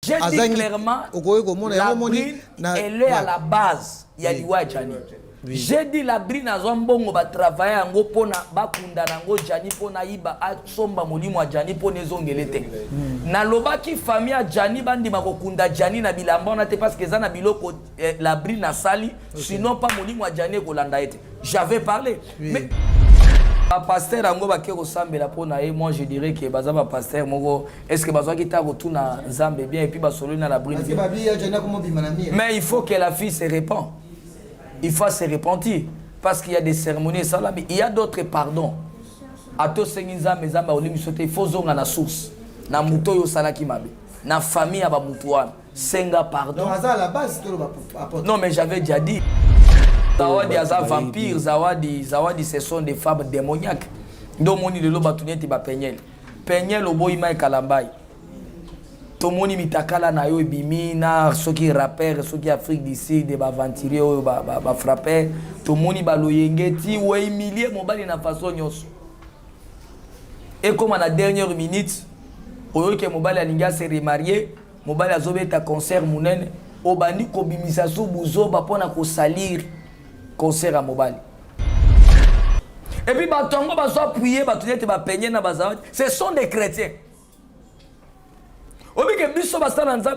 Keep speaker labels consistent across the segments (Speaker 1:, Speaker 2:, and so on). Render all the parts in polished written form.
Speaker 1: J'ai dit clairement, la brine, elle est à la base. Il y a l'Iwa Djani. J'ai dit la brine à Zombongo va travailler en Gopona, Bakunda, Nango, Djani, Pona, Iba, Somba, Molimo, Djani, Ponezongelete. Naloba qui famille à Djani, Bandi, Makokunda, Djani, Nabilambona, parce que Zana Biloko, la brine à Sali, sinon pas Molimo, Djani, Kolandaete. J'avais parlé. Mais. Pasteur Ango Bakero Sambela pona et moi je dirais que bazaba pasteur Mogo est-ce que bazwa kita retourna Zambe bien et puis basolo na la brune. Mais il faut que la fille se répand. Il faut se repentir parce qu'il y a des cérémonies ça là mais il y a d'autres pardons. Ato sengiza mezamba olimi sote il faut zonga na source. Na muto yo salaki mabe. Na famille aba mutuana. Senga pardon.
Speaker 2: Non, à la base
Speaker 1: non mais j'avais déjà dit Zawadi aza vampire, Zawadi ce sont des femmes démoniaques. Donc moni de loba tuneti ba penyel. Penyel oboy mai kalambai. To moni mitakala na yo bimina, soki rappeur, soki Afrique d'ici de ba venturier ba frapper, to moni ba loyengeti ou humilier mobali na façon nyos. Et comme à la dernière minute, oyo ke mobali alinga se remarier, mobali azobeta concert munene, obandi ko bimisa su buzo ba pona ko salir. Concert à Mobali. Et puis, Batongo va soit prier, ce sont des chrétiens.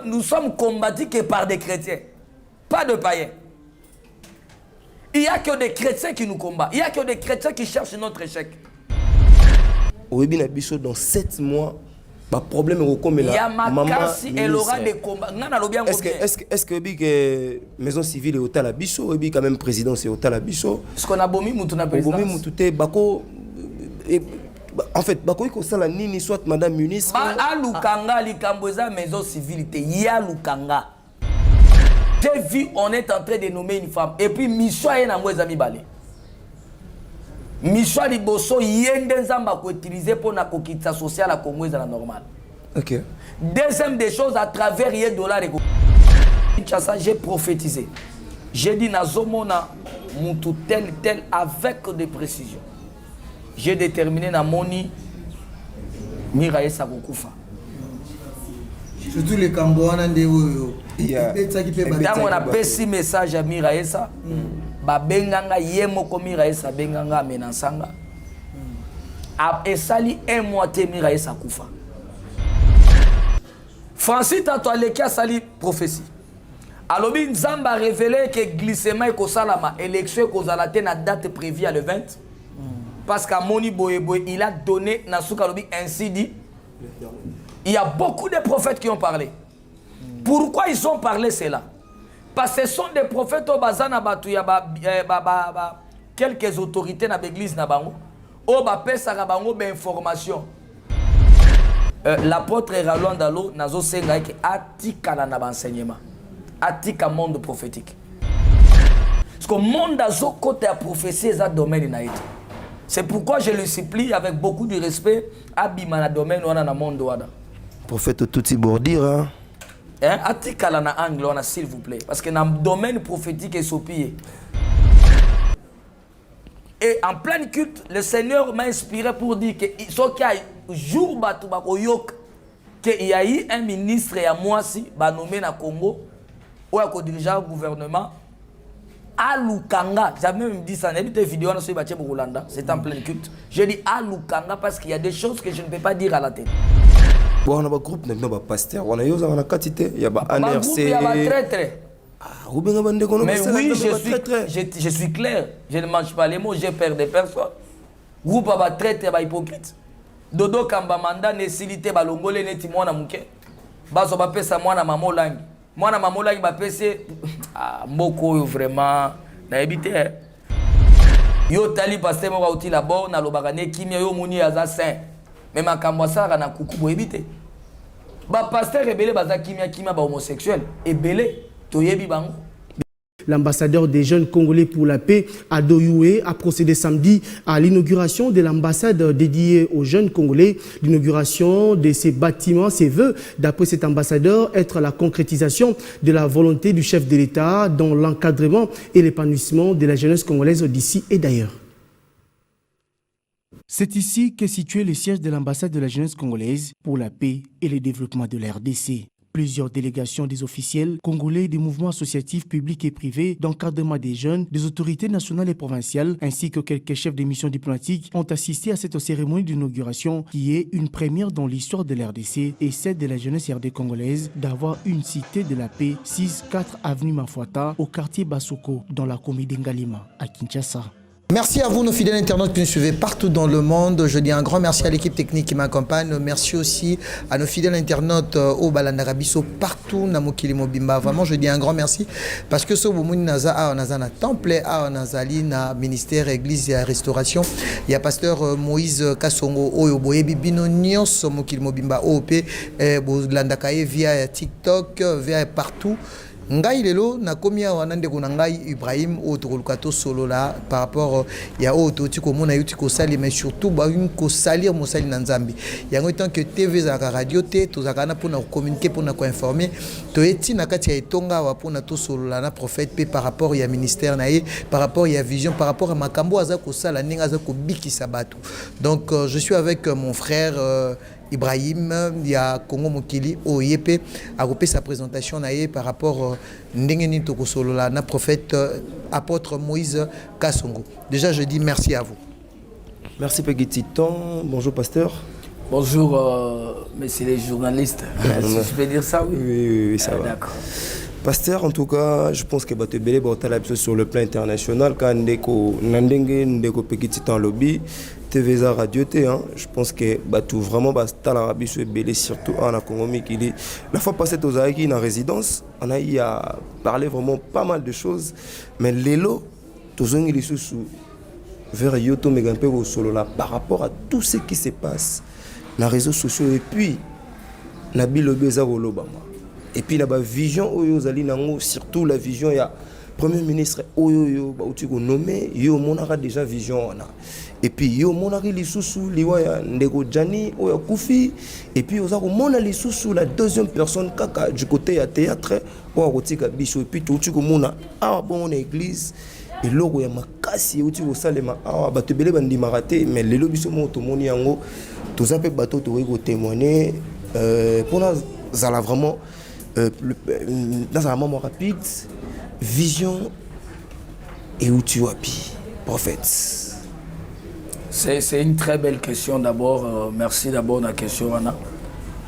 Speaker 1: Nous sommes combattus que par des chrétiens, pas de païens. Il n'y a que des chrétiens qui nous combattent. Il n'y a que des chrétiens qui cherchent notre échec.
Speaker 3: Au dans 7 mois, le problème est comme
Speaker 1: la maman elle aura des combats.
Speaker 3: Est-ce que la maison civile est au Talabiso, et quand même présidence est au Talabiso?
Speaker 1: Est-ce qu'on a bomi Moutouna présidence?
Speaker 3: En fait, Bako il constate la nini soit madame ministre.
Speaker 1: À Lukanga, Likamboza maison civile, il y a Lukanga. J'ai vu on est en train de nommer une femme et puis Michwa est dans mes amis balé. Michwa Liboso yende nzamba ko utiliser pour na kokitsa social à Congo est la normale.
Speaker 3: OK.
Speaker 1: Deuxième des choses à travers les dollars j'ai prophétisé. J'ai dit nazomona mutu tel avec des précisions. J'ai déterminé na moni Mirae Sagokufa.
Speaker 2: Surtout les Cambouana de
Speaker 1: dans on a passé message à Miraesa. Benganga yemoko Miraesa benganga menansanga. Et sali un mois te Miraesa kufa. Francis Tatoaleki a sali prophétie. Alors Nzamba a révélé que glissement et kosalama élection kozalate na date prévue à le 20. Parce qu'à Moni Boyeboy, il a donné Nasuka Lobi ainsi dit. Il y a beaucoup de prophètes qui ont parlé. Pourquoi ils ont parlé cela? Parce que ce sont des prophètes au Bazana Batu, il y a quelques autorités dans l'église Nabango. Au Bapesa Nabango, information. L'apôtre Ralon Dalo, Nazo Senga, qui attika dans l'enseignement. Attika monde prophétique. Parce que le monde a zo côté à prophétie, c'est un domaine naït. C'est pourquoi je le supplie avec beaucoup de respect à Bimana domaine on a dans le monde.
Speaker 3: Prophète Touti Bordir, hein?
Speaker 1: Attika na angle on a s'il vous plaît parce que dans le domaine prophétique est sopillé. Et en plein culte, le Seigneur m'a inspiré pour dire que jour qu'il y a eu un ministre et à moi si nommé na Congo ou à dirigeant le gouvernement à Lukanga. J'avais même dit ça, j'ai vidéo sur Rolanda, c'est en plein culte. Je dis à Lukanga parce qu'il y a des choses que je ne peux pas dire à la tête.
Speaker 3: Bon, on a un groupe, on a un pasteur, on a un quantité, il y a un NRC.
Speaker 1: Il y a un traître. Mais oui, je suis clair. Je ne mange pas les mots, j'ai peur des personnes. Groupe va traître, va hypocrite. Dodo Kamba Manda, Nessilité, Balongole, Neti, Mwana Mouke. Baso Bapesa, Mwana Mamo Langi. Mwana Mamo Langi, Bapese. Ah, Moko, vraiment. Na évité. Yo Tali, Pasteur, Mora Outi, la borne, na Lobarane, Kimia, Yo Mouni, Aza Saint. Mais ma Kambwasara, na Koukou, éviter. Ba Pasteur, Rebele, Baza Kimia, Kimia, ba homosexuel. Ebele, Toyebi Bango.
Speaker 4: L'ambassadeur des jeunes Congolais pour la paix, Ado Youé, a procédé samedi à l'inauguration de l'ambassade dédiée aux jeunes Congolais. L'inauguration de ces bâtiments, ses vœux, d'après cet ambassadeur, être la concrétisation de la volonté du chef de l'État dans l'encadrement et l'épanouissement de la jeunesse congolaise d'ici et d'ailleurs. C'est ici qu'est situé le siège de l'ambassade de la jeunesse congolaise pour la paix et le développement de la RDC. Plusieurs délégations des officiels congolais des mouvements associatifs publics et privés d'encadrement des jeunes, des autorités nationales et provinciales, ainsi que quelques chefs de missions diplomatiques ont assisté à cette cérémonie d'inauguration qui est une première dans l'histoire de l'RDC et celle de la jeunesse RD congolaise d'avoir une cité de la paix 6-4 avenue Mafuata au quartier Basoko dans la commune d'Ngalima à Kinshasa.
Speaker 2: Merci à vous, nos fidèles internautes qui nous suivez partout dans le monde. Je dis un grand merci à l'équipe technique qui m'accompagne. Merci aussi à nos fidèles internautes au Balandarabiso partout dans Mokili Mobimba. Vraiment, je dis un grand merci parce que ce Boumouni Naza a un temple, a un azali na ministère, église et restauration. Il y a pasteur Moïse Kassongo, Oyo Boyebi Bino Nyos, Mokili Mobimba OP, Bolandakaye via TikTok, via partout. Ngai lelo na komia wanande ko ngai Ibrahim o tokolukato solo là par rapport ya o to ti ko mona yuti ko sali mais surtout ba une ko salir mo sali na Nzambi yango tant que TV za radio te to za kana pour na communiquer pour na ko informer to eti na kati ya etonga wa pour na to solo là na prophète pe par rapport ya ministère na ye par rapport ya vision par rapport à makambo aza ko sala ninga za ko bikisa batu. Donc je suis avec mon frère Ibrahim, il y a Congo Mokili, OIEP, a coupé sa présentation par rapport à Ndengeni Tokosolola, na prophète apôtre Moïse Kassongo. Déjà, je dis merci à vous.
Speaker 3: Merci Peggy Titan. Bonjour pasteur.
Speaker 1: Bonjour messieurs les journalistes. Si je peux dire ça, oui.
Speaker 3: Oui, ça va.
Speaker 1: D'accord.
Speaker 3: Pasteur, en tout cas, je pense que Bato Belé sur le plan international, quand Ndeko Nandenge, Ndeko Peggy Titan Lobby, TVza Radio T, je pense que Batou vraiment basta l'Arabie sur Belé, surtout en Congo Mikili. La fois passée aux Aïki en résidence, on a eu à parler vraiment pas mal de choses, mais l'élo, tous les gens qui vers Yoto Megampe au solo là par rapport à tout ce qui se passe dans les réseaux sociaux et puis na bilobeza Olobama. Et puis la vision oyo zali nango surtout la vision ya premier ministre oyo ba uti ko nommé yo monaka déjà vision on a. Et puis yo monaki lisusu liwa ya ndeko Jani oyo kufi et puis oza ko mona lisusu la deuxième personne kaka du côté ya théâtre oyo kotika biso et puis tu ko mona ah bon on église et logo ya makasi uti ko salema ah bato belé bandi maraté mais lelo biso mo to moni yango to zape bato to ko témoigner pour nous ça vraiment dans un moment rapide, vision et où tu appuies, prophète.
Speaker 1: C'est une très belle question d'abord. Merci d'abord de la question, Anna.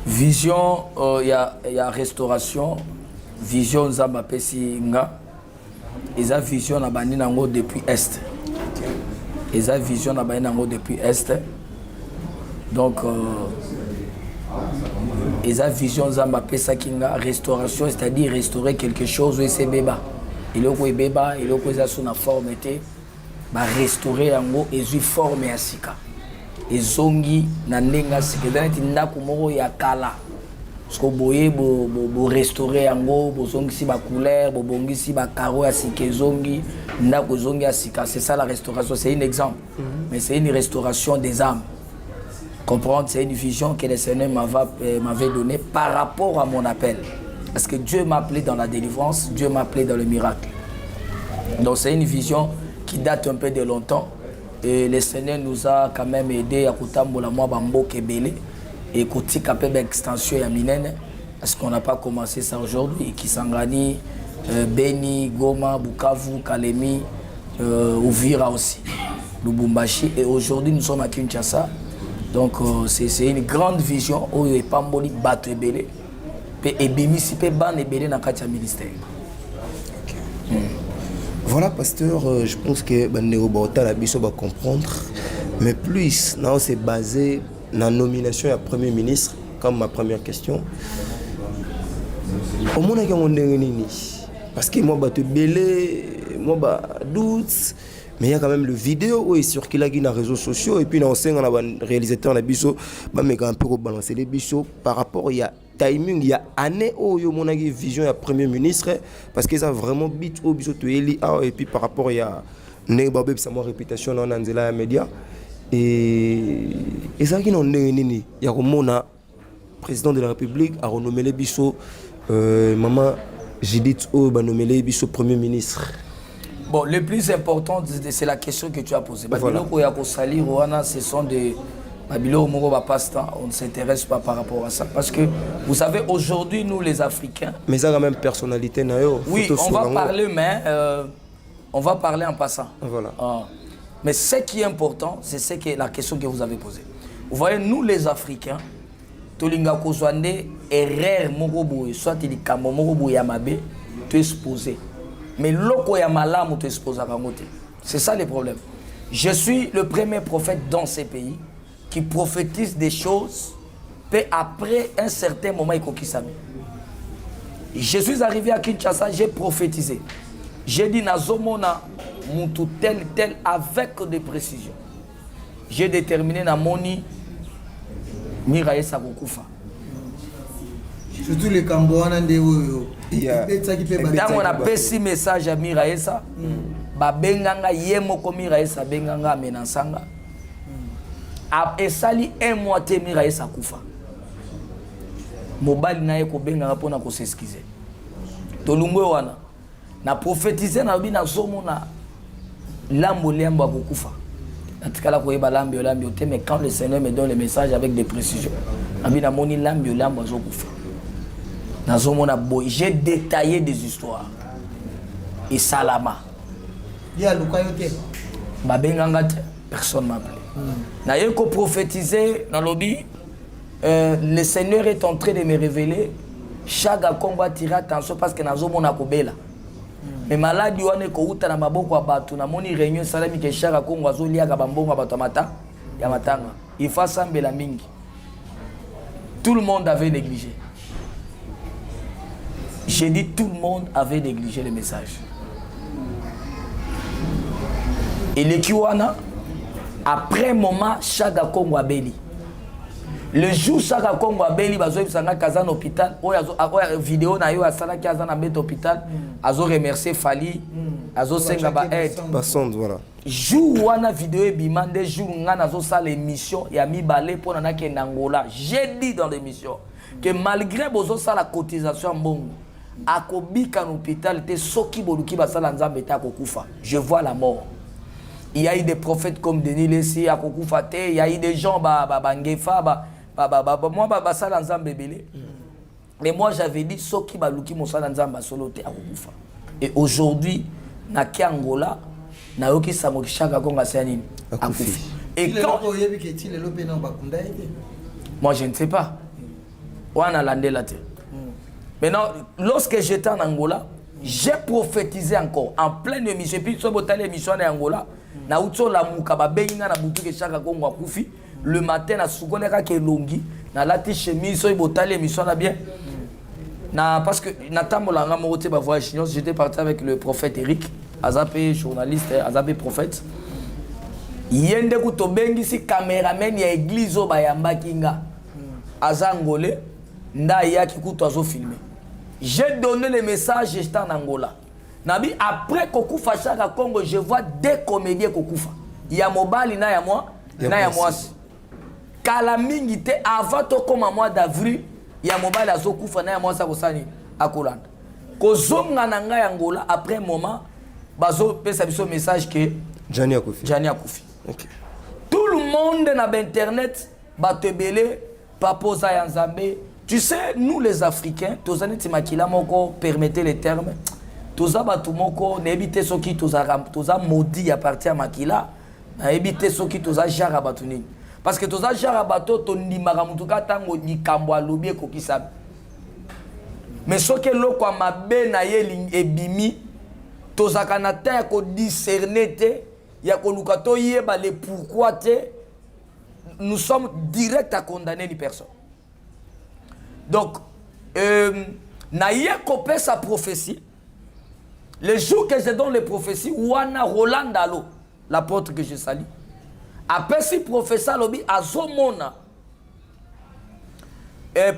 Speaker 1: Vision, il y a restauration. Vision, Zamba Pessi Nga. Ils ont vision na bani nango depuis Est. Ils ont vision na bani nango depuis Est. Donc, ils ont vision Zamba Pesa Kinga, restauration, c'est-à-dire restaurer quelque chose où c'est béba. Il est béba, il est sur la forme, restaurer yango et une forme à sika. Et zongi na nenga sika, donc ndako moko ya kala. Parce que boye bo restaurer yango, bo zongi si ba couleur, bo bongi si ba caro ya sika zongi, ndako zongi ya sika. C'est ça la restauration, c'est un exemple. Mais c'est une restauration des âmes. Comprendre, c'est une vision que le Seigneur m'avait donnée par rapport à mon appel. Parce que Dieu m'a appelé dans la délivrance, Dieu m'a appelé dans le miracle. Donc c'est une vision qui date un peu de longtemps. Et le Seigneur nous a quand même aidé à Koutambola moi Bambo Kebele et Koutika Pebe Extension et Aminene. Parce qu'on n'a pas commencé ça aujourd'hui. Kisangani, Beni, Goma, Bukavu, Kalemi, Uvira aussi, Lubumbashi. Et aujourd'hui nous sommes à Kinshasa. Donc c'est une grande vision où il n'y a pas de bateau ébélé. Et bémissi peut ban ébélé dans le ministère.
Speaker 3: Voilà, pasteur, je pense que Néo Bauta la biso va comprendre. Mais plus, là, c'est basé dans la nomination du Premier ministre, comme ma première question. Au moins, on a parce que moi, je belé, moi, doute. Mais il y a quand même le vidéo où il circule dans les réseaux sociaux et puis on sait qu'on a un réalisateur de biso mais un peu balancer les biso par rapport il y a timing il y a année où il y a une vision du premier ministre parce que ça vraiment bit au biso to eli et puis par rapport il y a né babé sa réputation dans les médias et ça qui non nini il y a comme on président de la République a renommé les biso maman Judith O ba nommé les biso premier ministre.
Speaker 1: Bon, le plus important, c'est la question que tu as posée. Voilà. Ce sont On ne s'intéresse pas par rapport à ça. Parce que, vous savez, aujourd'hui, nous les Africains...
Speaker 3: Mais ça a quand même personnalité.
Speaker 1: Oui, on va parler, mais on va parler en passant.
Speaker 3: Voilà.
Speaker 1: Mais ce qui est important, c'est la question que vous avez posée. Vous voyez, nous les Africains, tolinga kozwande erreur moko soit il kambo moko yamabe, tu es exposé. Mais loko ya malamu tu es exposé à kangote. C'est ça le problème. Je suis le premier prophète dans ces pays qui prophétise des choses, puis après un certain moment, il kokisame. Je suis arrivé à Kinshasa, j'ai prophétisé. J'ai dit nazomona mutu tel avec des précisions. J'ai déterminé na moni Miraesa Kokufa.
Speaker 2: Surtout les Cambouans de
Speaker 1: on a passé message à Miraesa. Babenganga yemoko Miraesa benganga menansanga. Et sali un mois te Miraesa Kufa. Mobali na yeko benganga pona ko s'excuser. Tolungwe wana. Na prophétiser na bina zomona lambo lemba Kokufa. Mais quand le Seigneur me donne le message avec des précisions, j'ai détaillé des histoires. Et Salama. Personne m'a appelé. Je prophétisé dans lobby. Le Seigneur est en train de me révéler. Chaque combat tira attention parce que nous avons un mais maladi wane ko uta na maboko abatu na moni réunion salami ke shaka kongo azolia ka bambongo abatu mata ya matanga il faut sambela mingi. Tout le monde avait négligé. J'ai dit tout le monde avait négligé le message. Et les kiwana après un moment Chaka Kongo abeli. Le jour Chaka Kongo abeli bazo bisanga kazan hôpital oya vidéo na yo asala ki azana bet hôpital azo remercier Fali azo senga ba aide
Speaker 3: basonde voilà.
Speaker 1: Jour wana vidéo bimande jour ngana zo sala émission ya mibale pona na ke Angola. J'ai dit dans l'émission que malgré bozo sala cotisation mbongo akobika na hôpital te soki boluki basala nzambe ta kokufa. Je vois la mort. Il y a eu des prophètes comme Denis Lessi à kokufa te, il y a eu des gens bangefa moi basala nzambe belé. Mais moi j'avais dit soki baluki mosala nzamba solo te akufa. Et aujourd'hui na ki Angola na yoki sango Chaka Kongo sanini akufi. Et quand moi je ne sais pas. Wana landela te. Maintenant lorsque j'étais en Angola, j'ai prophétisé encore en pleine émission puis so botale émission en Angola na utso la muka ba benga na butu ke Chaka Kongo akufi. Le matin, na soukone ka ke longi, na lati chemise, so ibotali émission na bien. Na parce que na tamolanga moté ba voyage, j'étais parti avec le prophète Eric, azapé journaliste, azapé prophète. Yende ku to bengi si cameraman ya église o ba yamba kinga. Azangolé, nda yaki ku to azo filmer. J'ai donné le message, j'étais en Angola. Nabi après Kokufa Chaka Kongo, je vois deux comédiens Kokufa. Il y a Mobali na ya moi, na ya moi. Kala mingi te avant to comme mois d'avril ya mobile azokufa na ya mwasa kosani akolanda kozonga na ngai Angola après un moment bazo pesa biso message que
Speaker 3: Jani akufi.
Speaker 1: Okay. Tout le monde na internet batebele papoza ya nzambe. Tu sais nous les Africains tozani timakila moko permettez les termes toza batu moko na ebite soki toza maudit à partir makila na ebite soki toza jara batuni. Parce que tous les gens bateau ton nimara mutuka tango ni kambwa lobie kokisa. Mais ce que l'eau quoi ma na ye ebimi toza kanata ko discerner te ya ko lukato yeba le pourquoi te nous sommes directs à condamner les personnes. Donc na ye kopé sa prophétie. Le jour que je donne les prophéties wana Roland Dalo l'apôtre que je salue. Après si professeur Lobi azomona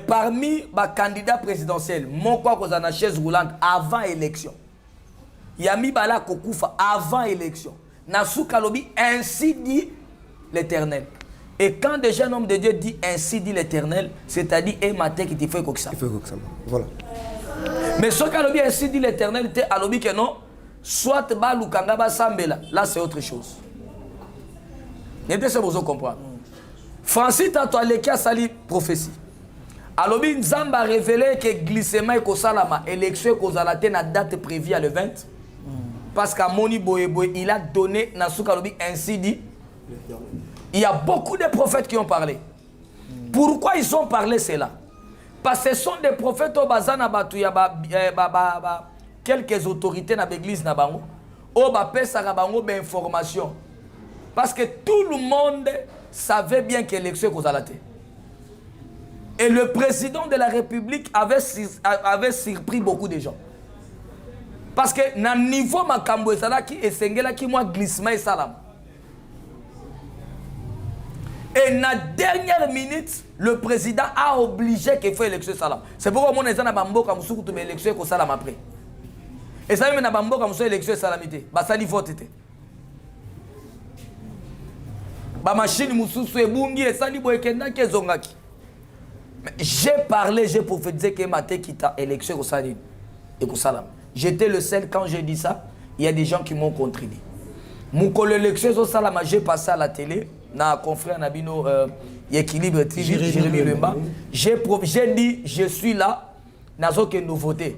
Speaker 1: parmi les candidats présidentiels, mon quoi qu'on a une chaise roulante avant élection. Yami bala kokufa avant élection. Nasuka Lobi ainsi dit l'Éternel. Et quand des jeunes hommes de Dieu dit ainsi dit l'Éternel, c'est-à-dire et matin qui te fait quoi que ça.
Speaker 3: Voilà.
Speaker 1: Mais ce que Lobi ainsi dit l'Éternel, te alobi que non, soit ba lukanga ba sambela, là c'est autre chose. Vous comprendre. Francis Tato Aleki a sali prophétie. Alobi Nzamba a révélé que glissement et kosalama élection kozalate na date prévue à le 20. Parce qu'à Moni Boyeboy, il a donné Nasuka Alobi ainsi dit. Il y a beaucoup de prophètes qui ont parlé. Pourquoi ils ont parlé cela? Parce que ce sont des prophètes au bazana batu ya quelques autorités dans l'église na bango au ba pesa na bango ba information. Parce que tout le monde savait bien que l'élection kozalate. Et le président de la République avait surpris beaucoup de gens. Parce que na niveau makambo ezalaki esengela ki moi glissement et salam. Et na dernière minute, le président a obligé qu'il faut élection salam. C'est pourquoi mon ezana bambo comme sous tout élection ko salam après. Et ça même na bambo comme sous élection salamité. Ba sali vote té. Ba machine mususu ebungi et sali boyekenda kezongaki. J'ai parlé, j'ai prophétisé que maté kita élection ko salim et ko salam. J'étais le seul quand j'ai dit ça, il y a des gens qui m'ont contredit. Mon collègue l'élection ko salam, j'ai passé à la télé. Na confrère Nabino équilibre Jérémy Lemba, j'ai dit je suis là nazo que nouveauté.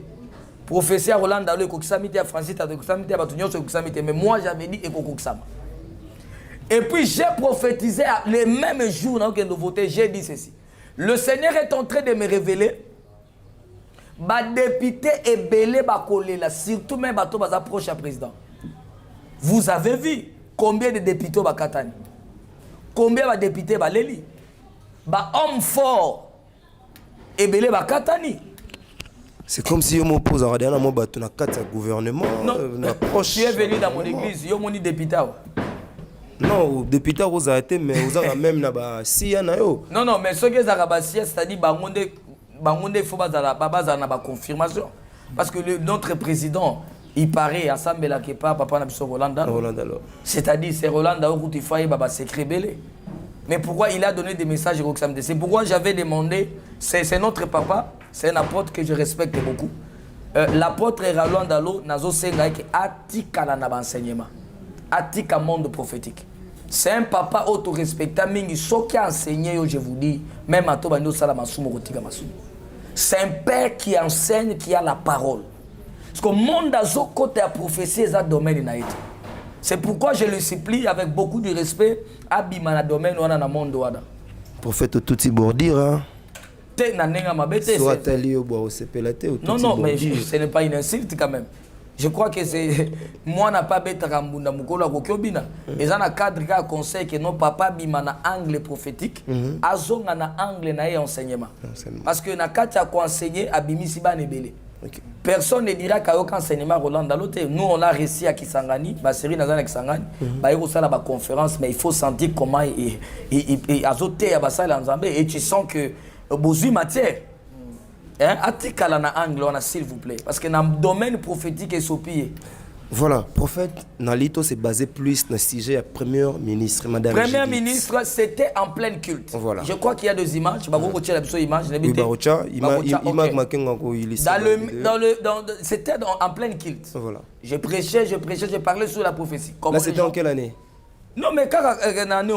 Speaker 1: Professeur Roland Dalo ekokisamite à Francis Tato ekokisamite à Batunyo ekokisamite, mais moi j'avais dit ekokokisama. Et puis j'ai prophétisé les mêmes jours dans que nouveauté, j'ai dit ceci. Le Seigneur est en train de me révéler ba député et belé ba kolela, surtout même bato ba proche à président. Vous avez vu combien de députés ba katani? Combien de députés ba leli? Ba homme fort et belé ba katani.
Speaker 3: C'est comme si on m'oppose à Radiana mo bato na kata gouvernement.
Speaker 1: Non, tu es venu dans mon église, yo moni député.
Speaker 3: Non, député vous arrêtez mais vous avez même na ba siya na yo.
Speaker 1: Non, mais ce que ça rabasia, c'est-à-dire bangonde faut ba na ba confirmation parce que notre président il paraît ensemble là que papa na biso Roland Dalo. C'est-à-dire c'est Roland Dalo qui fait baba secret belé. Mais pourquoi il a donné des messages au Roxam? C'est pourquoi j'avais demandé, c'est notre papa, c'est un apôtre que je respecte beaucoup. L'apôtre Roland Dalo nazo senga que atika na enseignement. Atika monde prophétique. C'est un papa auto-respectant mingi so qui a enseigné, je vous dis, même à Tobando Salama Sumo Rotika Masumo. C'est un père qui enseigne, qui a la parole. Parce que le monde a zo côté à prophétie et à domaine na été. C'est pourquoi je le supplie avec beaucoup de respect à bimana domaine ou na monde wada.
Speaker 3: Prophète Tuti Bordira.
Speaker 1: Te na nenga mabete.
Speaker 3: Soit allé au bois au sepelate ou
Speaker 1: Non, mais ce n'est pas une insulte quand même. Je crois que c'est moi n'a pas bête rambunda mukolo ko kyobina. Et ça na cadre ka conseil que non papa bimana angle prophétique azonga na angle na enseignement. Parce que na katia ko enseigner abimisi ba nebele. Okay. Personne ne dira qu'il y a aucun enseignement Roland Dalo. Nous, on a réussi à Kisangani, ma série Nazan Kisangani, il y a la conférence, mais il faut sentir comment il a azoté à Bassal en Zambé et tu sens que besoin matière. Atikala na angle, on a s'il vous plaît, parce que dans le domaine prophétique et sopie.
Speaker 3: Voilà, prophète Nalito s'est basé plus dans le sujet à Premier ministre, Madame.
Speaker 1: Premier ministre, c'était en plein culte.
Speaker 3: Voilà.
Speaker 1: Je crois qu'il y a deux images. Tu vas vous retirer la image. C'était en plein culte.
Speaker 3: Voilà.
Speaker 1: Je prêchais, je parlais sur la prophétie.
Speaker 3: Là, c'était en quelle année?
Speaker 1: Non, mais quand année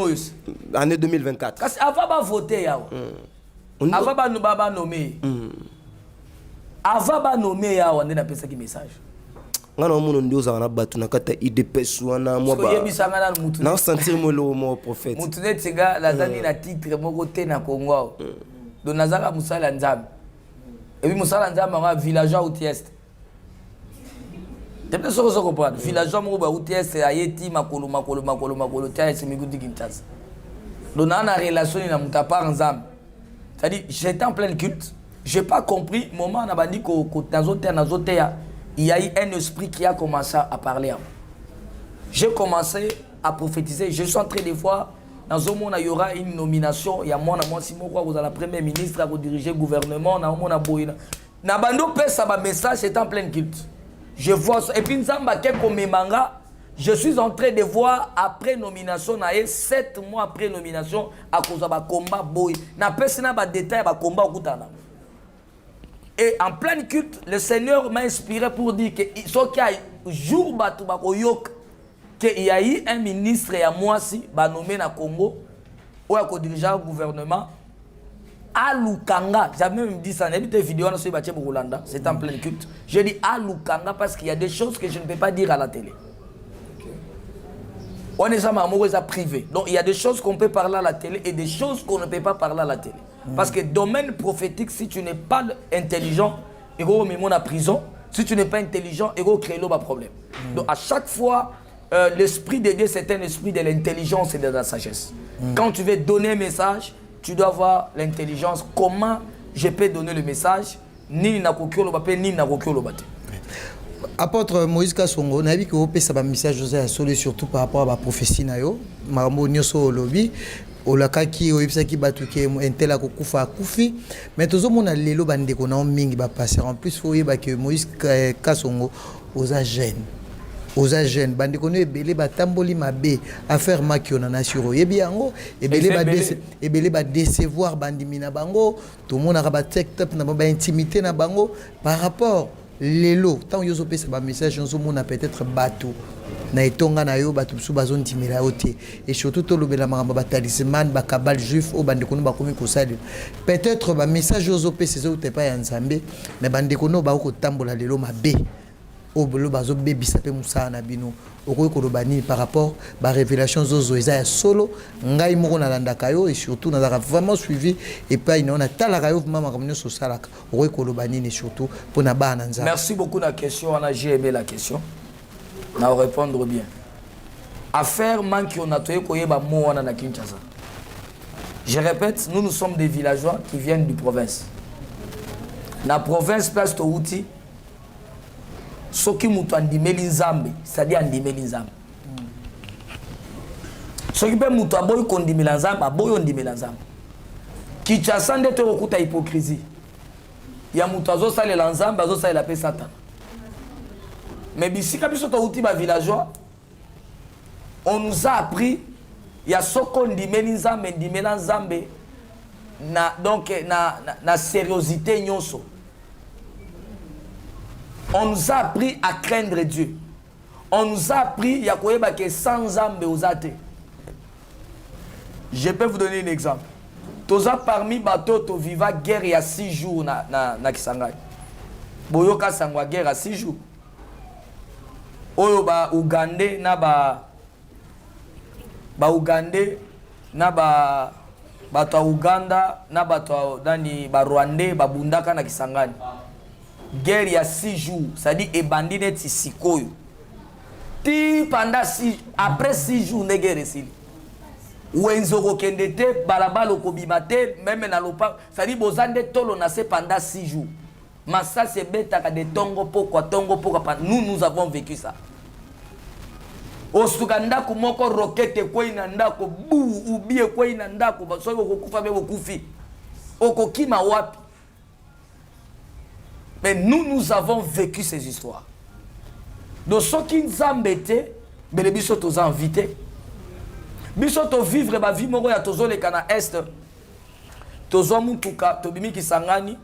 Speaker 3: année 2024.
Speaker 1: Parce qu'avant de voter, avant de nommer. Avant de nommer, on a appelé ça qui message.
Speaker 3: Ngana omuntu ndio za na batu na kata IDPS wana mo ba na sentir mo lo mo prophète
Speaker 1: mutu netinga lazani na titre moko te na Congo do nazaka musala nzambe et puis musala nzambe nga villageois utiest depuis ce que je comprends villageois mo ba utiest ayeti makolo tia c'est migundi Kinshasa do na relation na mutapar nzambe c'est-à-dire j'étais en plein culte j'ai pas compris moment na bandi ko nazotea. Il y a eu un esprit qui a commencé à parler. J'ai commencé à prophétiser. Je suis en train de voir, dans un monde, il y aura une nomination. Il y a moi, si moi, vous êtes la première ministre, vous dirigez le gouvernement, dans un monde, Nabando pèse ça, message, c'est en plein culte. Je vois ça. Et puis, je suis en train de voir, après nomination, 7 mois après nomination, à cause de combat, na pèse na détail, combat au Koutana. Et en plein culte, le Seigneur m'a inspiré pour dire que qu'il y a eu un ministre et à moi aussi, nommé na Congo, ou à diriger le gouvernement, à Lukanga, j'avais même dit ça, on a vu des vidéos dans ce bâtiment au Rwanda, c'est en plein culte. Je dis à Lukanga parce qu'il y a des choses que je ne peux pas dire à la télé. On est ça privé. Donc il y a des choses qu'on peut parler à la télé et des choses qu'on ne peut pas parler à la télé. Parce que domaine prophétique, si tu n'es pas intelligent, il faut mettre en prison. Si tu n'es pas intelligent, il faut créer le problème. Donc à chaque fois, l'esprit de Dieu, c'est un esprit de l'intelligence et de la sagesse. Quand tu veux donner un message, tu dois avoir l'intelligence. Comment je peux donner le message? Ni na kokyo lo bape, ni na kokyo lo bate.
Speaker 2: Apôtre Moïse Kassongo, on a vu que vous avez un message surtout par rapport à la prophétie. Marambo Nyoso Lobby, Olakaki, Oipsaki Batuke, Intela Kokufa Koufi. Mais tout le monde a l'élo bandé qu'on a mingi va passer. En plus, il faut que Moïse Kassongo aux agènes. Aux agènes, bandé qu'on est belé batamboli mabe, affaire makiona nasuro. Et bien, et belé va décevoir bandimina bango. Tout le monde a rabatté, n'a intimité na bango par rapport. Lelo, tant que vous avez un message, vous avez peut-être bateau. Na etonga na yo batu su bazon timira ote et surtout to lobela maramba batalisman bakabal juif o bande kono bakomi ko sali peut-être ba message aux op c'est ou te pas ya nzambe mais bande kono ba ko tambola lelo mabe o bolo bazo bebisa pe musa na bino okoyi ko lobani par rapport ba révélation zozo eza ya solo ngai moko na landaka yo et surtout na vraiment suivi et pas ina on a talaka yo vraiment comme so salaka okoyi ko lobani et surtout pour na ba na nzambe. Merci
Speaker 1: beaucoup la question, on a j'ai aimé la question. Na répondre bien. Affaire manque on a toyé koyeba mo wana na Kinshasa. Je répète, nous sommes des villageois qui viennent du province. Na province place to outi soki mutu andimeli nzambe, c'est-à-dire andimeli nzambe. Soki pe mutu aboyi kondimela nzambe, aboyi ondimela nzambe. Kinshasa nde to okuta hypocrisie. Ya mutu azosalela nzambe, azosalela pe Satan. Mais bisika biso to uti ba villageois, on nous a appris ya soko ndimeli nzambe ndimela nzambe na donc na sérieuxité nyonso. On nous a appris à craindre Dieu. On nous a appris ya koyeba ke sans nzambe ozate. Je peux vous donner un exemple. Toza parmi bato to viva guerre ya 6 jours na Kisangani. Boyoka sangwa guerre à 6 jours. Oyo ba Ugandais na ba Ugandais na bato ya Uganda na bato nani ba Rwandais ba bundaka na Kisangani. Guerre ya 6 jours, c'est-à-dire ebandi neti sikoyo. Ti pendant 6 après 6 jours ne guerre ici. Wenzo kokendete balabalo kobimate même na lopa, c'est-à-dire bozande tolo na se pendant 6 jours. Mais ça c'est bête à des tongo pourquoi nous avons vécu ça. Osukanda kumoko roquette kwa inanda ko bu ubie kwa inanda ko baso kokufa be kokufi. Okokima wapi. Mais nous avons vécu ces histoires. Donc ceux qui nous embêtaient, mais les biso tous invités. Biso to vivre ba vie moko ya tozo le kana est. Tozo mutuka to bimi Kisangani.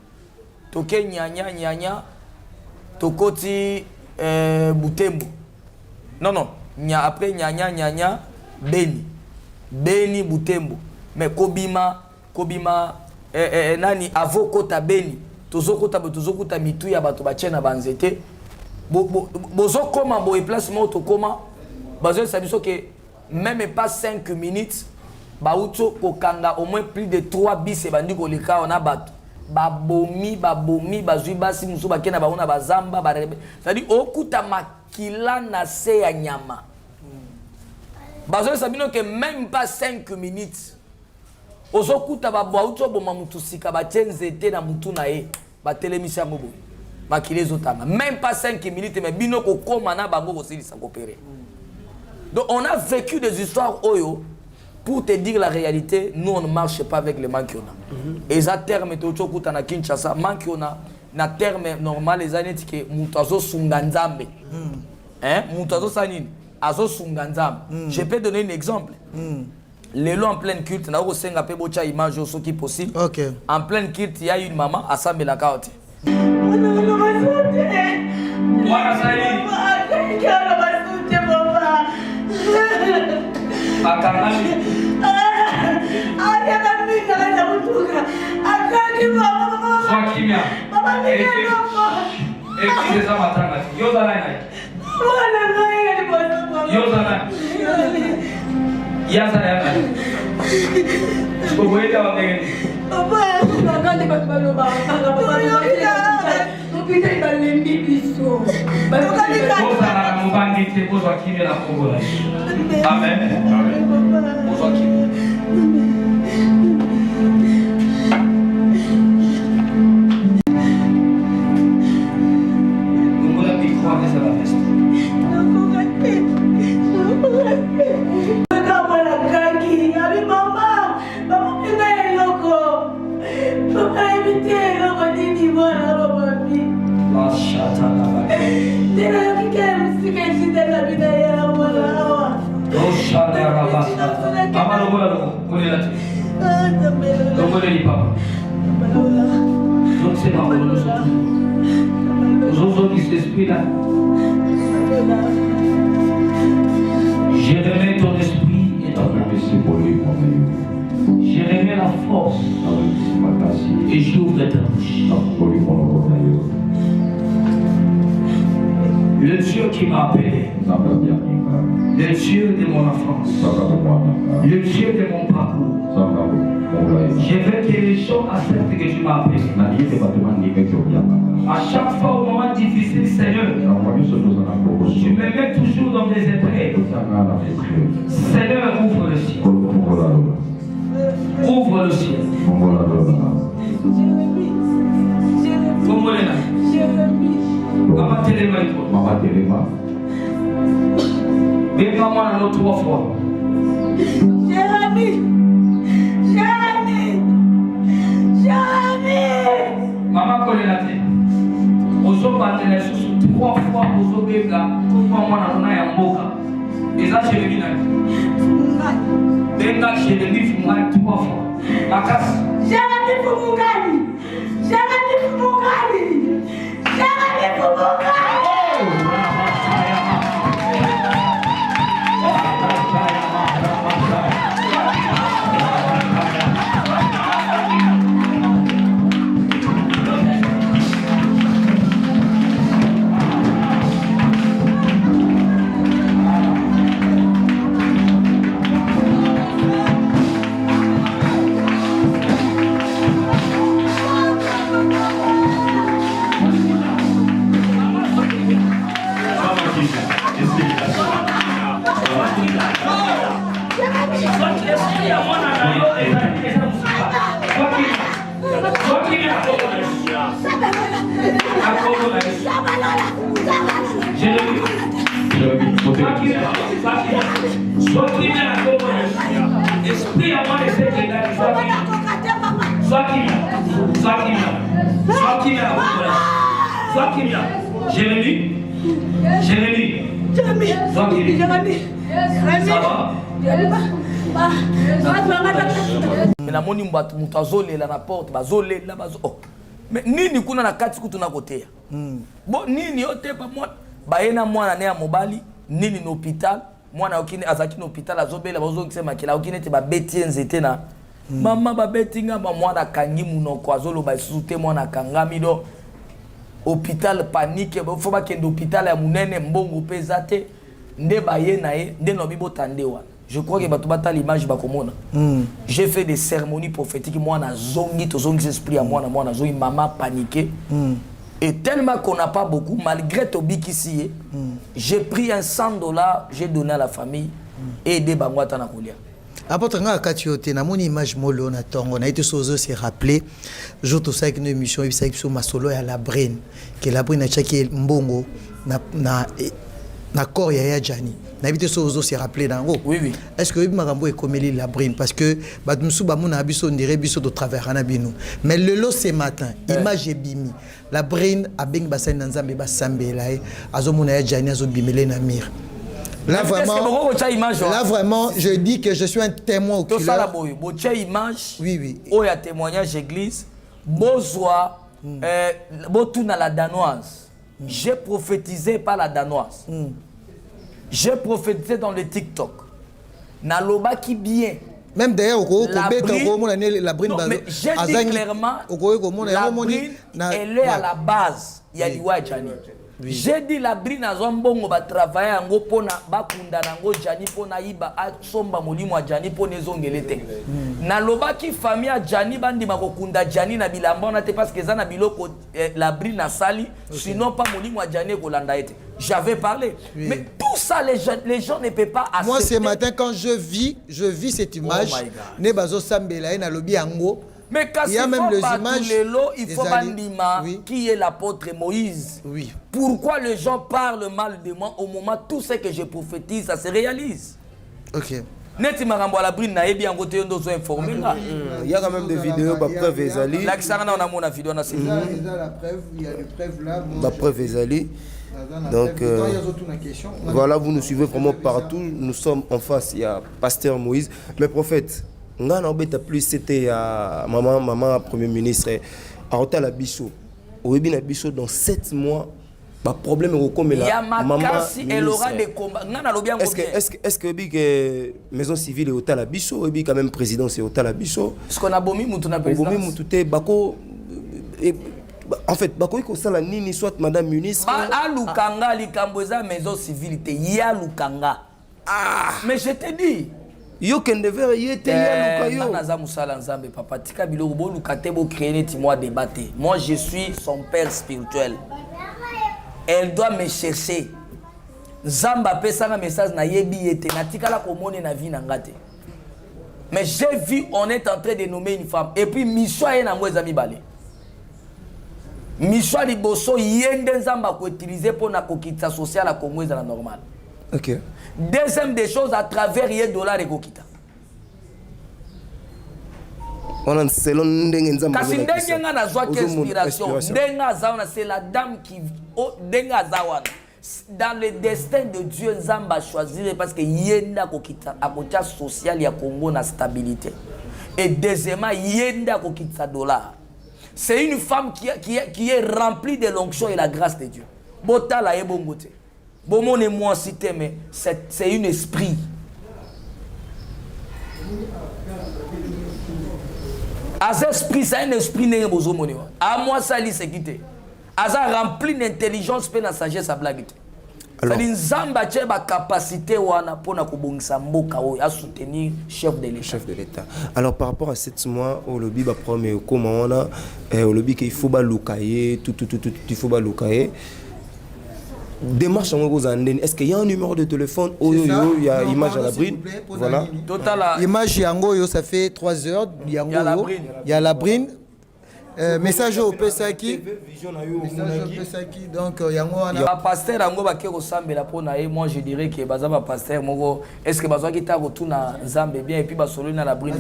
Speaker 1: Toke nyanya tokoti Butembo. Non après nyanya Beni Butembo. Mais kobima nani avokota Beni tozokota mitu ya bato bachena banzete bozo koma boye placement to koma bazo sabiso que même pas 5 minutes ba uto kokanga au moins plus de 3 bis et bandi ko leka ona bato babomi bazui basi musu bakena baona bazamba c'est-à-dire okuta makila na se ya nyama bazo sabino que même pas 5 minutes ozokuta babwa uto boma mutu sika batenzete na mutu na ye batelemisa ngobo makile zotanga même pas 5 minutes mais bino ko koma na bango kosilisa kopere. Donc on a vécu des histoires oyo. Pour te dire la réalité, nous on ne marche pas avec les mankiona. Et ça terme to chokuta na Kinshasa mankiona na terme normal les années que mutazo sunganzambe. Hein mutazo sanini azo sunganzambe. Je peux donner un exemple. Les lois en pleine culte na osenga pe bocha image ce qui possible.
Speaker 2: Okay.
Speaker 1: En pleine culte, il y a une maman à Sambela Kaote.
Speaker 5: Église ça matanga. Yozana nai. Yozana. Yasa yana. Boboeta wa ngeni.
Speaker 6: Papa, bakande bakaloba, papa opita ibalembi biso.
Speaker 5: Bozana na mubangi te bozwa kimi na Kongo. Amen. Amen. Bozwa kimi. Je remets ton esprit et ton âme. Je remets la force et j'ouvre ta bouche. Le Dieu qui m'a appelé, le Dieu de mon enfance, le Dieu de mon parcours. Je veux que les gens acceptent que tu m'as appelé. À chaque fois au moment difficile, Seigneur, tu me mets toujours dans des épreuves. Seigneur, ouvre le ciel. Ouvre le ciel. Maman Téléma. Mais pas moi, la 3 fois.
Speaker 6: Jérémie.
Speaker 5: Maman Kolenate. Ozo batela sous 3 fois ozo bebla pour moi na ya mboka. Eza Jérémie na. Benga Jérémie fumai 3 fois. Makas.
Speaker 6: Jérémie fumugani.
Speaker 1: namoni mutu azolela na porte bazolela mais nini kuna na kati kutu na koteya bo nini yote pa mwana bayena mwana ne ya mobali nini na hôpital mwana okine azaki na hôpital azobela bazokisa makila okine te babeti nzete na mama babeti nga mwana kangi munoko azoloba isusu te mwana kangami do hôpital panique faut ba kende hôpital ya munene mbongo peza te nde bayena ye nde no bibotande wana. Je crois que batubata l'image bakomona. J'ai fait des cérémonies prophétiques moi na zongi to zongi esprit à moi na zongi maman paniqué. Et tellement qu'on n'a pas beaucoup malgré Tobiki ici, j'ai pris un $100, j'ai donné à la famille et aidé bangwata na kolia.
Speaker 2: Apôtre nga katiote na mon image molo na tongo na été sozo se rappeler jour to ça une émission et ça sur masolo ya la brain que la brain na chaki mbongo na corps ya Jani. N'habite sozo se rappeler dango.
Speaker 1: Oui oui.
Speaker 2: Est-ce que makambo e komeli la brain parce que batumsu ba mona biso ndire biso de travers na bino. Mais le lot ce matin, image bimi. La brain a beng basani nzambe ba sambela e azomona ya Jani azobimele na mir. Là vraiment, je dis que je suis un témoin oculaire.
Speaker 1: Oui, oui. Oh, il y a témoignage église. Bozwa, Botuna la danoise. J'ai prophétisé par la danoise. J'ai prophétisé dans le TikTok. Naloba qui bien.
Speaker 2: Même d'ailleurs,
Speaker 1: la brine, mais j'ai dit clairement, la brine, elle est à la base. Il y a l'Iwa Djani. J'ai dit la brine à Zombongo va travailler en go pona bakunda nango Djani pona iba somba molimo a Djani pona zongelete. Na loba ki famille a Djani bandi makokunda Djani na bilamba na te parce que ça na biloko la brine a sali sinon pas molimo a Djani kolanda ete. J'avais parlé. Mais tout ça les gens ne peuvent pas accepter.
Speaker 2: Moi ce matin quand je vis cette image ne bazo sambela na lobi yango.
Speaker 1: Mais quand il y a même les images, il faut bandima qui est l'apôtre Moïse.
Speaker 2: Oui.
Speaker 1: Pourquoi les gens parlent mal de moi au moment où tout ce que je prophétise, ça se réalise?
Speaker 2: Ok.
Speaker 1: Il y a
Speaker 3: quand même des vidéos, la preuve est allée.
Speaker 2: La preuve là.
Speaker 3: La preuve est allée. Donc, voilà, vous nous suivez vraiment partout. Nous sommes en face, il y a Pasteur Moïse. Mais prophète, nga na obeta plus c'était maman premier ministre Arota la biso oyebi na biso dans 7 mois ba problème est comme la
Speaker 1: maman elle aura des combats nga na lobi yango
Speaker 3: est-ce que bi que maison civile Arota la biso oyebi quand même président c'est Arota la biso
Speaker 1: parce qu'on a bomi mutu na présidence
Speaker 3: bomi mutu te bako en fait bako ko sala nini soit madame ministre
Speaker 1: ba lukanga likambo za maison civile te ya lukanga mais je te dis
Speaker 3: yo kende vers yete ya luka yo
Speaker 1: naza musala nzambe papa tika biloko bo lukate bo créer neti moi débattre. Moi je suis son père spirituel. Elle doit me chercher. Nzamba pesa na message na yebi yete na tika la komone na vie na ngate. Mais j'ai vu on est en train de nommer une femme et puis mission ena ngweza mibale. Mission liboso yende nzamba ko utiliser pour na kokitsa social la kongweza la normal.
Speaker 3: OK.
Speaker 1: Deuxième des choses, à travers les dollars et Gokita.
Speaker 3: On a selon Ndengenza.
Speaker 1: Kasi Ndengenza na zwa inspiration. Ndengenza c'est la dame qui Ndengenza dans le destin de Dieu Nzamba choisir parce que yenda kokita à côté social ya Congo na stabilité. Et deuxièmement yenda kokita dollar. C'est une femme qui est remplie de l'onction et la grâce de Dieu. Botala e bongote. Bon, mon et moi cité, mais c'est un esprit. Az esprit, c'est un esprit n'est pas mon. À moi, ça lit c'est quitté. Az rempli d'intelligence, pe na sagesse à blague. Alors, Nzamba a capacité wana pona kobongisa mboka o à soutenir chef de l'État.
Speaker 3: Alors par rapport à 7 mois au lobby ba premier comment on a au lobby qu'il faut ba lukaye tout il faut ba lukaye. Démarche en gros est-ce qu'il y a un numéro de téléphone il y a image à la brine voilà
Speaker 1: total
Speaker 2: image yango ça fait 3 heures yango il y a la brine message au Pesaki donc yango
Speaker 1: il y a pasteur yango ba ke ko sambela pona et moi je dirais que baza ba pasteur moko est-ce que baza ki ta retourna nzambe bien et puis ba solo na la brine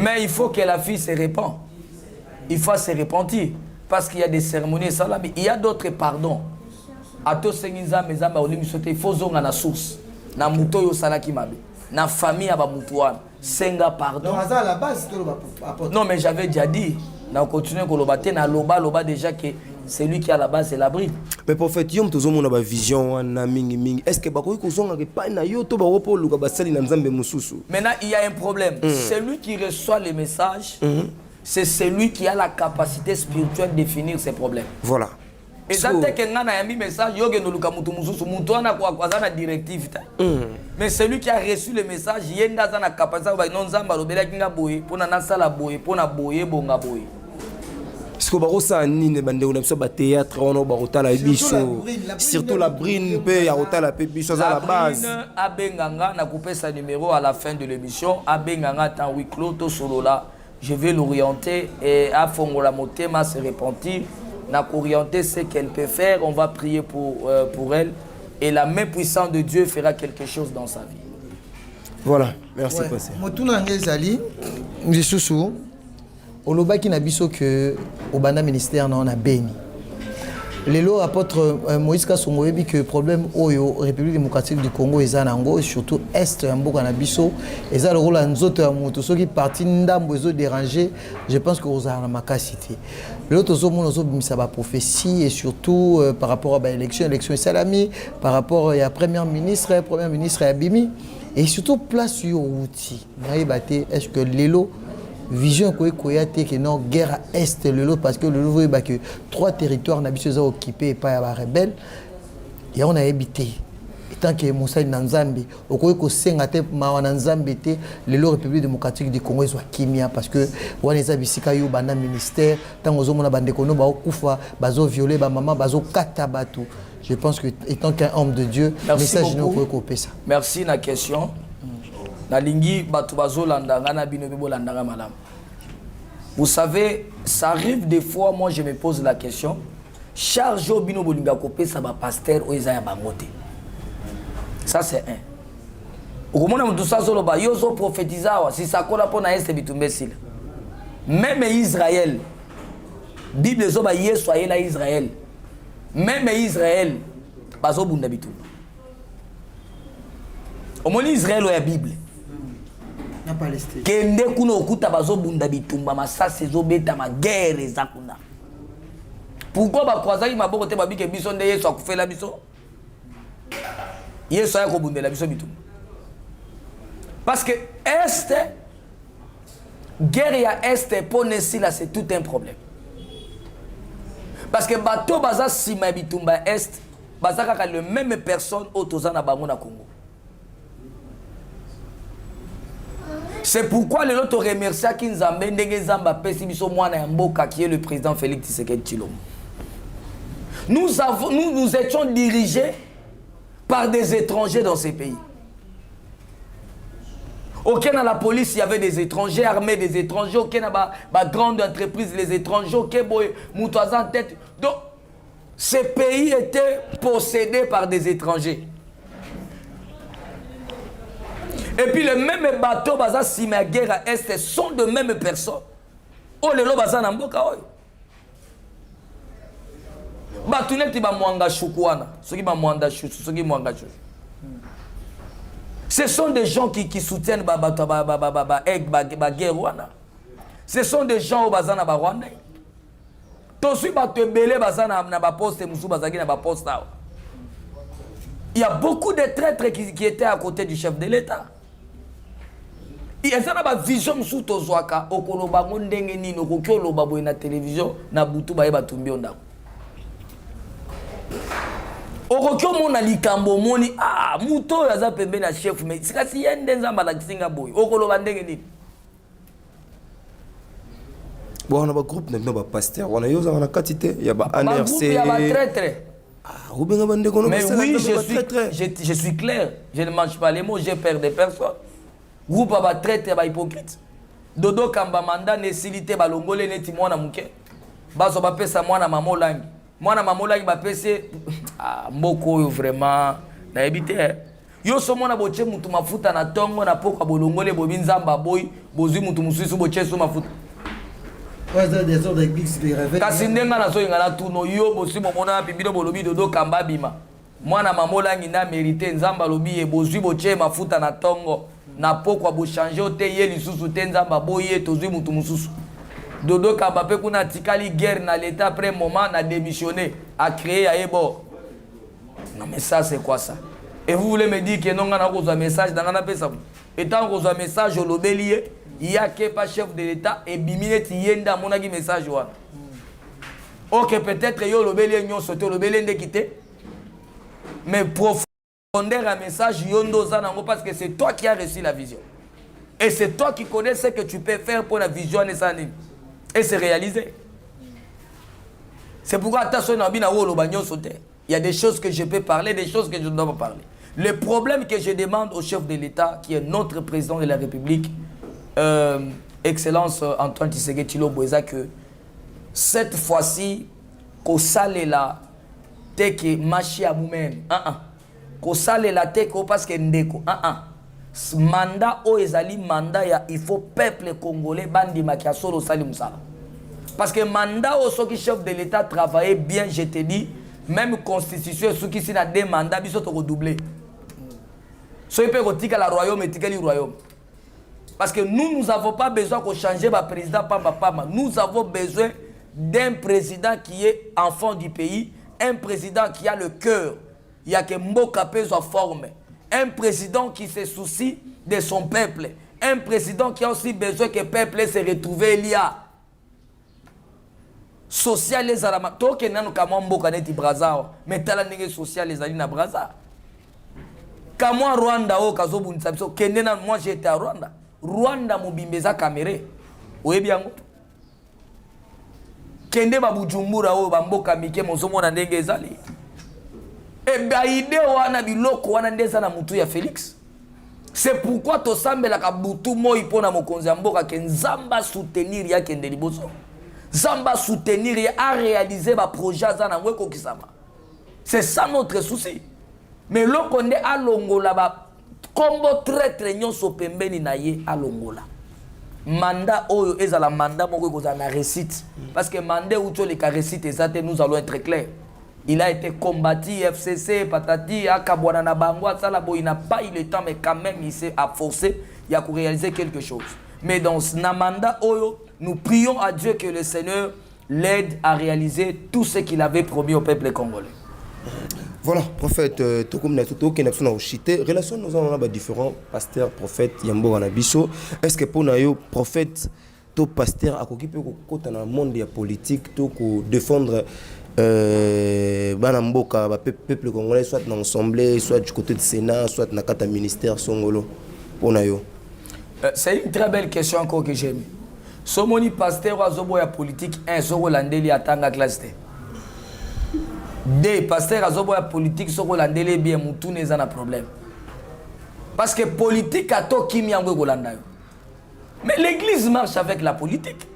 Speaker 1: mais il faut que la fille se répand il faut se repentir parce qu'il y a des cérémonies ça là mais il y a d'autres pardons. Ato sengiza mezamba olimi sote fozonga na source na muto yo salaki mabe na famille aba mutuana senga pardon.
Speaker 2: Donc à la base
Speaker 1: non mais j'avais déjà dit na continuer ko lobate na loba déjà que c'est lui qui à la base c'est la bride.
Speaker 3: Mais prophète yom tozomo na ba vision na mingi est-ce que bakoyi ko zonga ke pa na yo to ba wopo luka basali na nzambe mususu.
Speaker 1: Maintenant il y a un problème. Celui qui reçoit les messages c'est celui qui a la capacité spirituelle de définir ses problèmes.
Speaker 3: Voilà.
Speaker 1: Et ça c'est que ngana yami message yoge no luka mutu mususu mutu ana kwa zana directive ta. Mais celui qui a reçu le message yenda zana capacité ba non nzamba lobela kinga boye pona na sala boye pona boye bonga boye.
Speaker 3: Parce que barosa nini bande on a besoin ba théâtre on ba rotala biso surtout la brine pe ya rotala pe biso à la base.
Speaker 1: Abenganga na couper sa numéro à la fin de l'émission abenganga tan huis clos to solo là je vais l'orienter et à fongola motema se repentir. N'a qu'orienter ce qu'elle peut faire, on va prier pour elle et la main puissante de Dieu fera quelque chose dans sa vie.
Speaker 3: Voilà, merci Pasteur.
Speaker 2: Motuna ngezali ngisusu olobaki na biso que au banda ministère na on a béni. Lelo apôtre Moïse Kasongo yebi que problème oyo République démocratique du Congo ezanango surtout est ya mboka na biso eza le rôle nzoto ya moto soki parti ndambo ezo déranger je pense que ozana makasité. L'autre zone zo bimisa ba prophétie et surtout par rapport à l'élection salami par rapport à premier ministre ya bimi et surtout place yo outil est-ce que l'élo vision que non guerre à est l'élo parce que le nouveau que 3 territoires n'habitués à occuper par les rebelles et on a habité tant que Moussa Nanzambi okoye ko senga te mawana Nzambe te lelo République démocratique du Congo ezwa kimia parce que wana eza bisika yo bana ministère tant ozomona bandeko no ba okufa bazo violer ba maman bazo kata batu. Je pense que étant qu'un homme de Dieu message no ko ko pesa.
Speaker 1: Merci na question na lingi batu bazo landanga na bino bebo landanga malam. Vous savez, ça arrive des fois, moi je me pose la question, charge au bino bolinga ko pesa ba pasteur o ezaya bangote. Ça c'est un. Au moment où tout ça solo ba yozo prophétiser si ça kola pona este bitumbesila. Même Israël Bible zo ba Yesu ayela Israël. Même Israël bazo bunda bitu. Au moment Israël o ya Bible.
Speaker 2: Na Palestine.
Speaker 1: Kende kuna okuta bazo bunda bitumba masase zo beta ma guerre ezakuna. Pourquoi ba kwazaki maboko te babike biso nde Yesu akufela biso? Yesu a kobundela biso bitumba. Parce que est guerre ya est pour nesi là c'est tout un problème. Parce que bato baza sima bitumba est bazaka ka le même personne autoza na bango na Congo. C'est pourquoi les autres remercient qui Nzambe ndenge Nzamba pesi biso mwana ya mboka qui est le président Félix Tshisekedi Tshilombo. Nous étions dirigés par des étrangers dans ces pays. Aucun dans la police, il y avait des étrangers, armés des étrangers, aucun dans la grande entreprise, les étrangers, aucun moutouazan en tête. Donc, ces pays étaient possédés par des étrangers. Et puis les mêmes bateaux, si ma guerre à Est, sont de mêmes personnes. Oh, les lobes, ce sont des gens qui soutiennent la guerre. Ce sont des gens au bazana Rwanda. Il y a beaucoup de traîtres qui étaient à côté du chef de l'État. Il y a une vision sous Tozwaka, Okoloba Mondenge Nino, Kokyoloba Boy na télévision, na Butu Baeba Tumbionda. Okokyo mona likambo moni muto yaza pembe na chef mais sikasi yende nzamba la kisinga boy okoloba ndenge nini.
Speaker 3: Bon on a ba groupe na ba pasteur on a yoza na katite ya ba ANRC
Speaker 1: ya ba traître.
Speaker 3: Rubenga bande kono
Speaker 1: mais oui je suis clair, je ne mange pas les mots, j'ai peur des personnes. Groupe ba traître ba hypocrite. Dodo kamba manda ne silité ba longole neti mwana muke. Bazo ba pesa mwana mamolangi. Mwana mamolangi ba pese mboko yo vraiment na ebite. Yo so mwana boche mutu mafuta na tongo na poko bolongole bobi nzamba boy bozwi mutu mususu boche so mafuta.
Speaker 2: Des ordres d'église de réveil.
Speaker 1: Kasi ndenga na so ngana tuno yo bosi momona bibilo bolobi dodo kamba bima. Mwana mamolangi na mérité nzamba lobi e bozwi boche mafuta na tongo na poko bo changer te ye lisusu te nzamba boye tozwi mutu mususu. Dodo kamba pe kuna tikali guerre na l'état après moment na démissionné a créé à Ebo. Non mais ça c'est quoi ça? Et vous voulez me dire que non on a un message dans la pesa. Et tant qu'on a un message au lobelier, il y a que pas chef de l'état et biminet yenda monagi message wana. OK peut-être yo lobelier nyon sauté lobelier ndé quitter. Mais profondeur un message yondo zanango parce que c'est toi qui as reçu la vision. Et c'est toi qui connais ce que tu peux faire pour la vision et c'est réalisé. C'est pourquoi attention il y a des choses que je peux parler, des choses que je ne dois pas parler. Le problème que je demande au chef de l'État, qui est notre président de la République, Excellence Antoine Tshisekedi Tshilombo, que cette fois-ci, qu'on sale la teke machi à moumen, qu'on sale la teke parce que ndeko, mandat o ezali mandat il faut peuple congolais bandi makia solo sali musala. Parce que mandat au soki chef de l'État travaillait bien, je te dis, même constitution ceux qui a des mandats biso to redoubler. So il peut retirer la royaume et tirer le royaume. Parce que nous n'avons pas besoin de changer le président papa. Nous avons besoin d'un président qui est enfant du pays, un président qui a le cœur. Il y a que Mboka peut soit formé. Un président qui se soucie de son peuple. Un président qui a aussi besoin que le peuple se retrouve là. Social les alama. Toi qui n'as pas mboka neti Brazza. Mais t'as la nègre social les alina Brazza. Kamwa Rwanda o kazobu nsabiso. Kendena moi j'étais à Rwanda. Rwanda mobimbeza kamere. Oye bien. Kende babujumbura o bamboka mike mozomo na ndenge ezali. Et bien, l'idée wana biloko wana ndeza na mutu ya Félix. C'est pourquoi to sambela ka butu moi pona mokonzi mboka ke nzamba soutenir ya kende liboso. Zamba soutenir ya a réaliser ba projet za na ngweko kisama. C'est ça notre souci. Mais lokonde alongola ba kombo traître nyonso pembeni na ye alongola. Mandat oyo ezala mandat moko ko za na réussite parce que mandat ou to le ka réussite ezate nous allons être clairs. Il a été combattu, FCC, Patati, Akabwana Nabangwa, Salabo, il n'a pas eu le temps, mais quand même, il s'est forcé, il a réalisé quelque chose. Mais dans ce mandat, nous prions à Dieu que le Seigneur l'aide à réaliser tout ce qu'il avait promis au peuple congolais.
Speaker 3: Voilà, prophète, tout comme nous avons chité, relation nous avons différents pasteurs, prophètes, Yambo Anabiso. Est-ce que pour nous, prophète, tout pasteur, a occupé dans le monde politique, tout défendre Banamboka, peuple congolais, soit dans l'Assemblée, soit du côté du Sénat, soit dans le ministère Songolo.
Speaker 1: C'est une très belle question encore que j'aime. Somoni pasteur azoboya politique, un soko landeli atanga classe. Des pasteurs azoboya politique soko landeli bien mutu neza na problème. Parce que politique a to kimi yango golanda yo. Mais l'église marche avec la politique.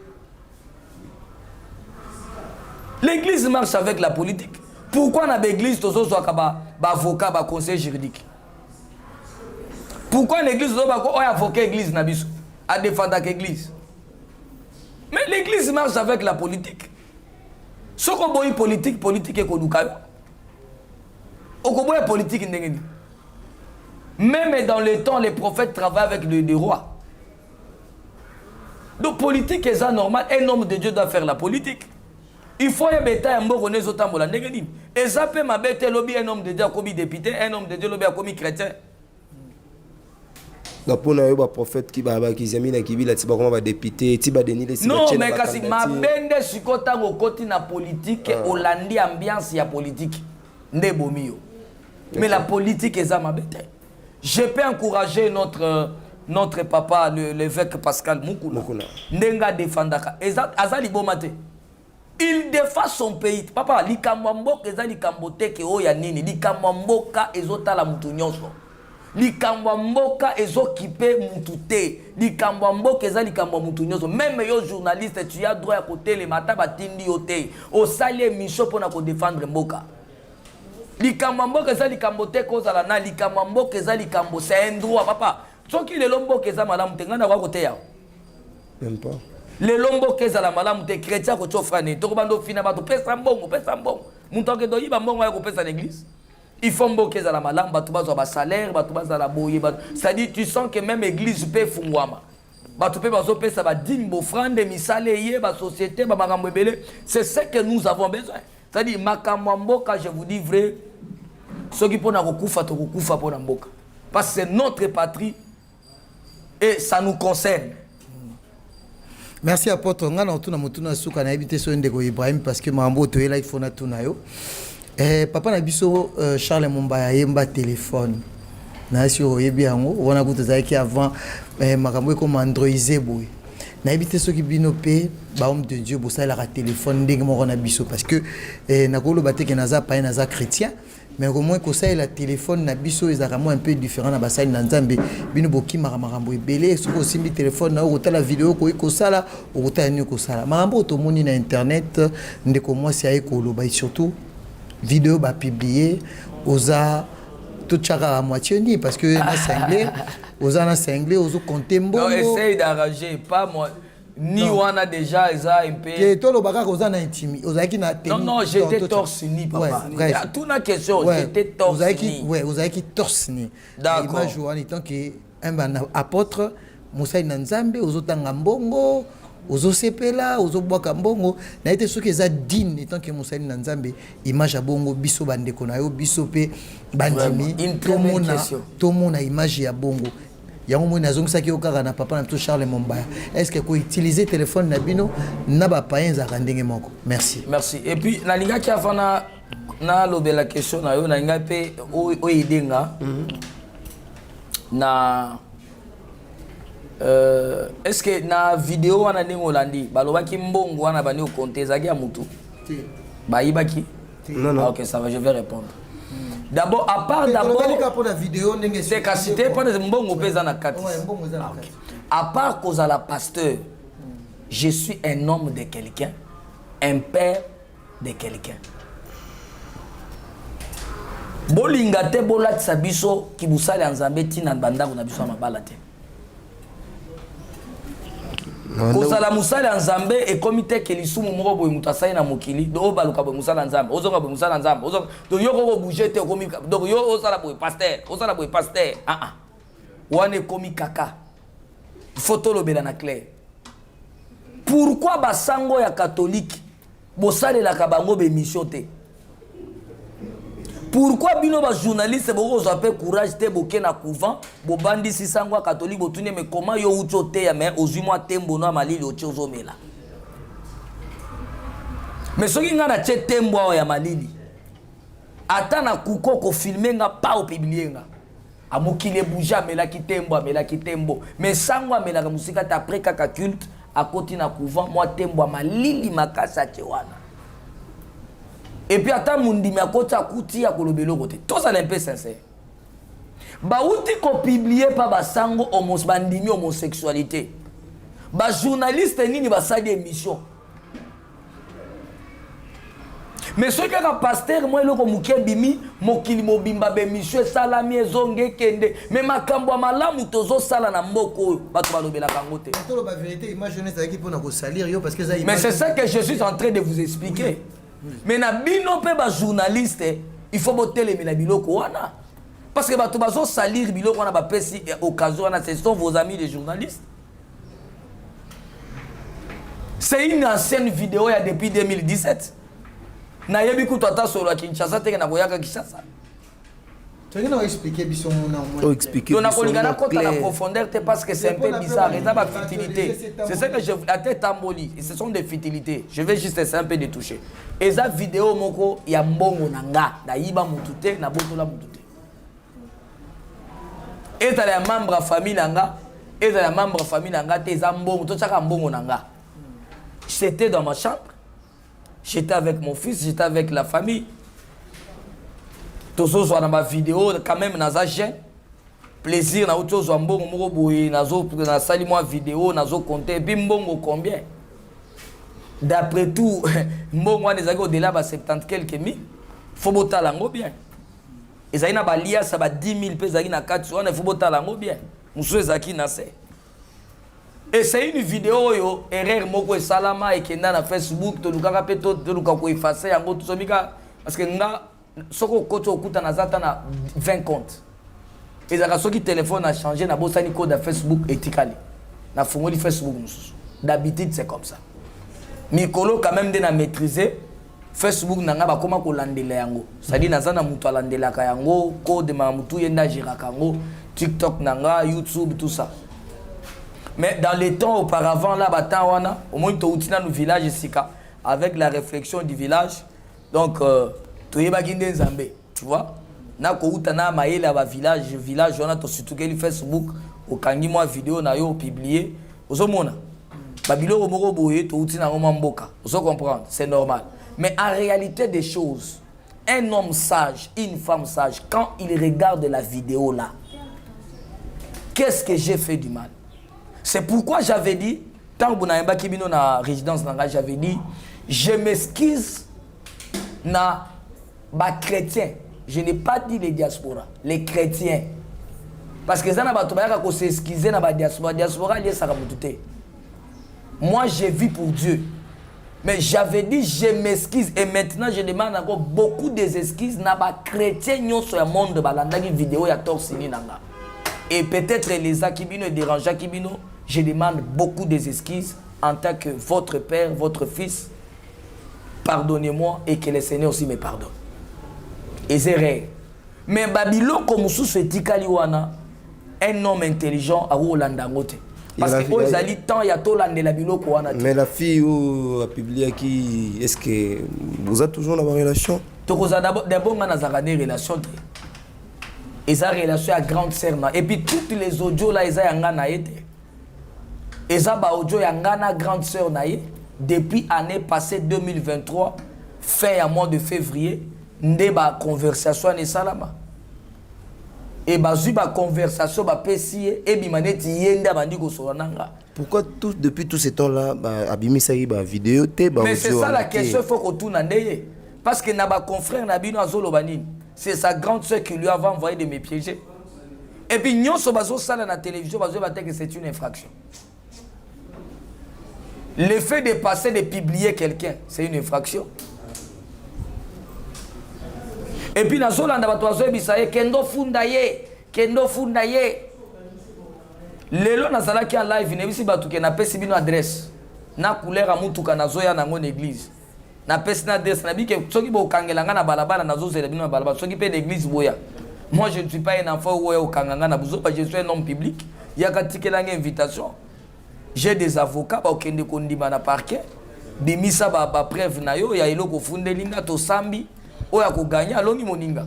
Speaker 1: L'église marche avec la politique. Pourquoi dans l'église, tu as avocat, conseil juridique? Pourquoi l'église, tu as avocat l'église à défendre l'église? Mais l'église marche avec la politique. Ce qu'on est politique, politique est qu'on nous caille. On est politique. Même dans le temps, les prophètes travaillent avec les rois. Donc, politique est ça normal. Un homme de Dieu doit faire la politique. Il faut y mettre un mot rené zotambola négatif. Et ça peut m'abeter lobby un homme de Dieu comme député, un homme de Dieu lobby comme chrétien.
Speaker 3: Donc pour nous, prophète qui va qui zamina qui vit comment va député, tiba deni les.
Speaker 1: Non, mais kasi ma bende sikota ngo koti na politique, Hollandi ambiance ya politique. Nde bomio. Mais la politique est ça m'abeter. Je peux encourager notre papa l'évêque Pascal Mukuna. Ndenga défendaka. Azali bomate. Il défend son pays. Papa, likamwamboka eza likamboteke oya nini. Likamwamboka ezotala mutu nyonso. Likamwamboka ezokipe mutu te. Likamwamboka eza likamwamutu nyonso. Même yo journaliste, tu as droit à côté les matins batindi yo te. Au sali émission pour ko défendre mboka. Likamwamboka eza likamboteke ozala na likamwamboka eza likambo. C'est un droit papa. Soki le lomboka eza malamu te ngana kwa côté ya.
Speaker 3: Même pas.
Speaker 1: Les lombo keza la malamu te chrétien ko tofrane to bando fina ba to pesa mbongo muntu ke do yiba mbongo ya ko pesa l'église il faut mbo keza la malamu ba to bazo ba salaire ba to bazo la boye ba ça dit tu sens que même église peut fungwama ba to pe bazo pesa ba dimbo offrande misale ye ba société ba makambo ebele c'est ce que nous avons besoin ça dit makambo mboka je vous dis vrai ceux qui pona ko kufa to ko kufa pona mboka parce que c'est notre patrie et ça nous concerne.
Speaker 2: Merci apôtre. On a entendu motuna suka na habité so ndeko Ibrahim parce que mambo to là il faut na tuna yo. Papa na biso Charles Mumbaya yemba téléphone. Na sur yebi yango on a goûté ça qui avant makambo comme androidisé boy. Na habité so ki binope ba homme de Dieu bo ça la téléphone ndenge mo na biso parce que na kolo bateke naza pa naza chrétien. Mais au moins que ça le téléphone na biso ezaka un peu différent na basali na nzambe bino boki makambo ebele soko aussi bi téléphone na okota la vidéo ko ikosala okota ni kosala makambo to moni na internet ndeko moi c'est ekolo ba surtout vidéo ba publier oza tout chaka à moitié ni parce que na cinglé oza na cinglé ozo compter mbongo.
Speaker 1: Non, essaye d'arranger pas moi ni wana déjà eza un peu
Speaker 2: que to lo baka oza na intimi ozaki na
Speaker 1: non non j'étais torse ni papa tout na question j'étais torse ni
Speaker 2: ozaki torse ni
Speaker 1: d'accord
Speaker 2: image wana tant que un apôtre Moussa Nzambe ozotanga mbongo ozo sepela ozo bwaka mbongo na été soki eza digne étant que mosali na nzambe image ya bongo biso bandeko na yo biso pe bandimi tomona image ya bongo yango moi nazongisaki yo kaka na papa na biso Charles Mombaya est-ce que ko utiliser téléphone na bino na ba païens za ndenge moko merci
Speaker 1: et puis na lingaki afana na lobela question na yo na linga pe o idenga na est-ce que na vidéo wana ndenge olandi balobaki mbongo wana bani okonte zaki ya mutu bayibaki
Speaker 3: non non
Speaker 1: OK ça va je vais répondre d'abord à part
Speaker 2: pour la vidéo ndenge
Speaker 1: c'est ka cité pas de mbongo pesa na kati à part cause à la pasteur je suis un homme de quelqu'un un père de quelqu'un bolinga te bolatisa biso kibusali nzambe tina bandako na biso mabala te kozala musala ya nzambe ekomi te ke lisumu moko boye mutu asali na mokili do baluka boye musala nzambe ozonga boye musala nzambe donc yo koko bouge te okomi donc yo osala boye pasteur wana ekomi kaka faut tolobela na clair pourquoi basango ya catholique bosalelaka bango bemission te pourquoi bino ba journaliste boko zape courage te boke na couvent bobandi si sangwa catholique botune mais comment yo ucho te ya mais ozui moi tembo na malili ocho zomela mais soki nga na che tembo ya malili ata na kuko ko filmer nga pa o publier nga amokile bouja mela ki tembo mais sangwa mela ka musika ta après kaka culte a koti na couvent moi tembo malili makasa chewana. Et puis attends mundimi akoti akuti ya kolobelo kote. Tout ça un peu sincère. Ba uti ko publier pa basango bandimi homosexualité. Ba journaliste nini ba sali émission. Mais ce que le pasteur moi le komuke bimi mokili mobimba be mission salami ezonge kende mais makambo malamu tozo sala na mboko bato balobela kango te.
Speaker 2: La vérité imaginez ça qui pour na ko salir yo parce que ça
Speaker 1: mais c'est ça que je suis en train de vous expliquer. Mais na bino pe ba journaliste il faut boter les mila biloko wana parce que bato bazo salir biloko wana ba pesi occasion wana ce sont vos amis les journalistes. C'est une ancienne vidéo il y a depuis 2017. Na yebi ku tata solo à Kinshasa te na boyaka Kinshasa.
Speaker 2: Tu vas expliquer biso na
Speaker 3: moi. Expliquer.
Speaker 1: On a colligana côté la profondeur parce que c'est un peu bizarre, et ça va futilité. C'est ça que je à tête tamboli, ce sont des futilités. Je vais juste essayer un peu de toucher. Et ça vidéo moko ya mbongo nanga, da yiba mutute na botola mutute. Et ta la membre famille nanga, et ta la membre famille nanga te za mbongo, to chaka mbongo nanga. J'étais dans ma chambre. J'étais avec mon fils, j'étais avec la famille. Tout ça dans ma vidéo, quand même dans la chaîne. Plaisir, na autre chose, mbongo moko boye, na sali moi vidéo, nazo compter, bimbongo combien? D'après tout, mbongo wana ezaki au-delà ba 70 quelques mille. Faut botala ngo bien. Ezaki na balia ça ba 10 000 pe ezaki na 4 wana faut botala ngo bien. Musu ezaki na se. Et c'est une vidéo yo erreur moko salama et kenda na Facebook to lukaka pe to luka ko effacer yango to somika parce que nga soko koto okuta na zata na 20 comptes. Et ça soki téléphone a changé na bosani code de Facebook etikali. Na fongoli Facebook mususu. D'habitude c'est comme ça. Mikolo quand même de na maîtriser Facebook nanga ba koma ko landela yango. Ça dit na zana mutu alandela ka yango code ma mutu yenda jira kango TikTok nanga YouTube tout ça. Mais dans les temps auparavant, là, au moins, tu as dans le village Sika, avec la réflexion du village. Donc, tu es bagindé Zambé, tu vois. Na ko utana maïla ba village, on a surtout que Facebook, au kangi moi vidéo na yo publié, ozo mona. Babilo omoko boye to utina ngoma mboka. Ozo comprendre, c'est normal. Mais en réalité des choses, un homme sage, une femme sage, quand il regarde la vidéo là, qu'est-ce que j'ai fait du mal? C'est pourquoi j'avais dit, tant que na kibino na résidence j'avais dit, je m'excuse na ba chrétien. Je n'ai pas dit les diasporas, les chrétiens. Parce que ça n'a pas tout ko s'excuser na ba diaspora, diaspora lié ça ramutute. Moi je vis pour Dieu. Mais j'avais dit je m'excuse et maintenant je demande encore beaucoup d'excuses na ba chrétien nyo sur le monde balanda ki vidéo ya torsini nanga. Et peut-être les akibino et dérangeants kibino, je demande beaucoup d'excuses en tant que votre père, votre fils, pardonnez-moi et que le Seigneur aussi me pardonne. Et c'est vrai. Mais Babylone, comme sous Tikaliwana, un homme intelligent à Rolandangote. Parce que aux ali temps, il y a tout l'an de la Babylone.
Speaker 3: Mais la fille a publié qui, est-ce que vous avez toujours la relation?
Speaker 1: D'abord, on a des relations. Ils ont une relation avec grande sœur. Et puis, toutes les audios là, ils ont un été. Ils ont un audio avec grande sœur. Depuis l'année passée 2023, fin mois de février, nous avons une conversation avec Salama. Et nous avons une conversation avec Pessie et nous avons une
Speaker 3: Pourquoi depuis tout ce temps-là, Abimisa y a vidéo?
Speaker 1: Mais c'est ça la question, il faut qu'on tourne. Parce que nos confrères, c'est sa grande soeur qui lui avait envoyé de me piéger. Et puis, nous sommes dans la télévision, que c'est une infraction. Le fait de passer, de publier quelqu'un, c'est une infraction. Et puis, dans le Kendo Fundaye, Kendo Fundaye. Lelo nazala ki en live ne bisi batu ke na pesi bino adresse. Na couleur a mutuka na zoya na ngone église. Na pesi na adresse na bi ke soki bo kangelanga na balabala na zozela bino na balabala soki pe l'église boya. Moi je ne suis pas un enfant ou kanganga na buzo parce que je suis un homme public. Il y a katikela nga invitation. J'ai des avocats ba okende kondima na parquet. Bimisa ba preuve na yo ya eloko fundelinga to sambi oya ko gagner alongi moninga.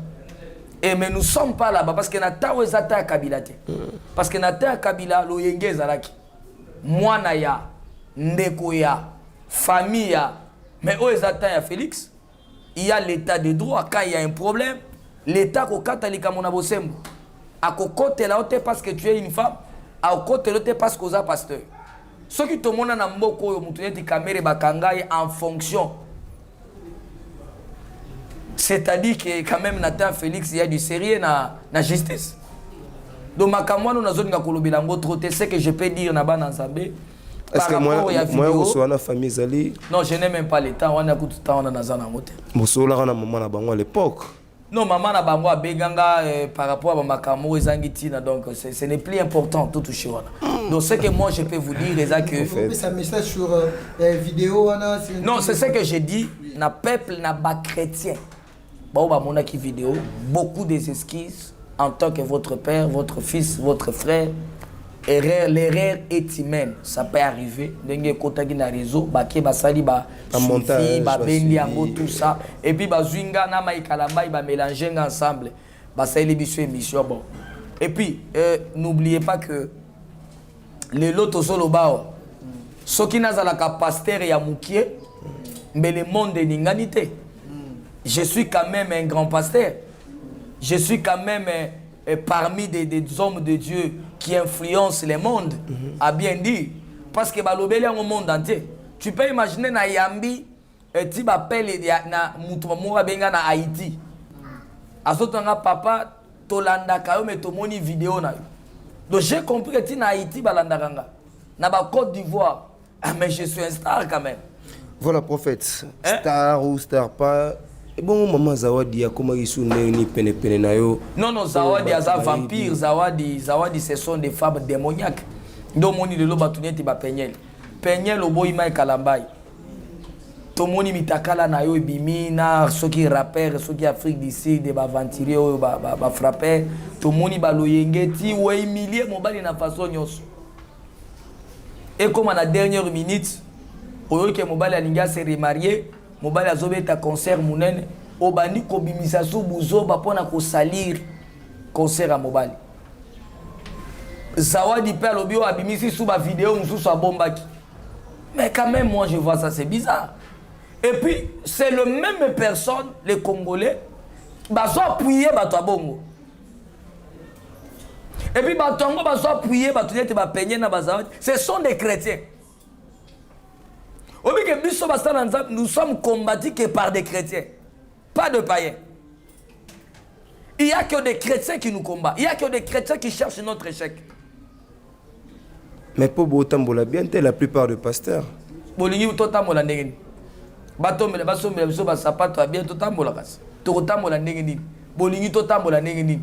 Speaker 1: Et mais nous ne sommes pas là-bas parce que nous sommes Kabila. Parce que nous sommes Kabila, nous sommes moi, Naya, Ndekoya, famille, mais où est Félix? Il y a l'état de droit. Quand il y a un problème, l'état est catholique à mon abosembo. À côté là, parce que tu es une femme, à côté là, parce que tu es pasteur. Ce qui te montre dans mboko, en fonction. C'est-à-dire que quand même Nathan Félix il y a du sérieux na justice. Donc makamwa nous nazoni nga kolobela ngo trop ce que je peux dire na bana nzambe.
Speaker 3: Est-ce que moi je suis famille Zali?
Speaker 1: Non, je n'ai même pas le temps, on a tout le temps on a nazana ngote.
Speaker 3: Mosola kana maman na bango à l'époque.
Speaker 1: Non, maman na bango a beganga par rapport à makamwa ezangitina donc ce n'est plus important tout toucher wana. Donc ce que moi je peux vous dire c'est que
Speaker 2: vous pouvez un message sur vidéo wana.
Speaker 1: Non, c'est ce que j'ai dit, na peuple na ba chrétien. Vidéo, beaucoup des esquisses en tant que votre père, votre fils, votre frère. L'erreur est humaine, ça peut arriver. Dengue kotagi na réseau, baké basali ba montage, ba bendi ango tout ça. Et puis bazwinga na maikalamba ba mélanger ensemble. Basali biso émission bon. Et puis n'oubliez pas que les loto solo bao. Soki nazala ka pasteur ya mukie, mais le monde est n'inganité. Je suis quand même un grand pasteur. Je suis quand même parmi des hommes de Dieu qui influencent le monde, à bien dire. Parce que balobeli au monde entier. Tu peux imaginer na Yambi, tu m'appelles na Moutoumou benga na Haïti. Azotanga papa tolanda kayo mais tomoni vidéo na. Donc j'ai compris que tu na Haïti balanda kanga. Na ba Côte d'Ivoire. Ah mais je suis un star quand même.
Speaker 3: Voilà prophète. Star ou star pas. Et bon, maman Zawadi, il y a comment ils sont ni pene na yo.
Speaker 1: Non, Zawadi, il y a vampire, Zawadi, ce sont des femmes démoniaques. Donc, moni de l'oba tuneti ba penyel. Penyel au boy mai kalambay. To moni mitakala na yo bimina, ceux qui rappeurs, ceux qui Afrique d'ici, des aventuriers, ba frappeurs. To moni ba loyengeti, ou humilier mon bali na façon nyos. Et comme à la dernière minute, au lieu que mon bali alinga se remarier. Mobile azobeta concert munene obani kobimisa su buzoba pona ko salir concert à mobile. Zawadi pe lobio abimisi su ba vidéo mususu a bombaki. Mais quand même moi je vois ça c'est bizarre. Et puis c'est le même personne les Congolais baso appuyer bato bongo. Et puis batongo baso appuyer bato nete ba peigner na bazawadi. Ce sont des chrétiens. Nous sommes combattus que par des chrétiens, pas de païens. Il n'y a que des chrétiens qui nous combattent. Il n'y a que des chrétiens qui cherchent notre échec.
Speaker 3: Mais pour Botambola, bien la plupart des pasteurs.
Speaker 1: Bolingi totambola ndengeni. Batomela basomela biso basapato bien totambola kasi. Totambola ndengeni. Bolingi totambola ndengeni.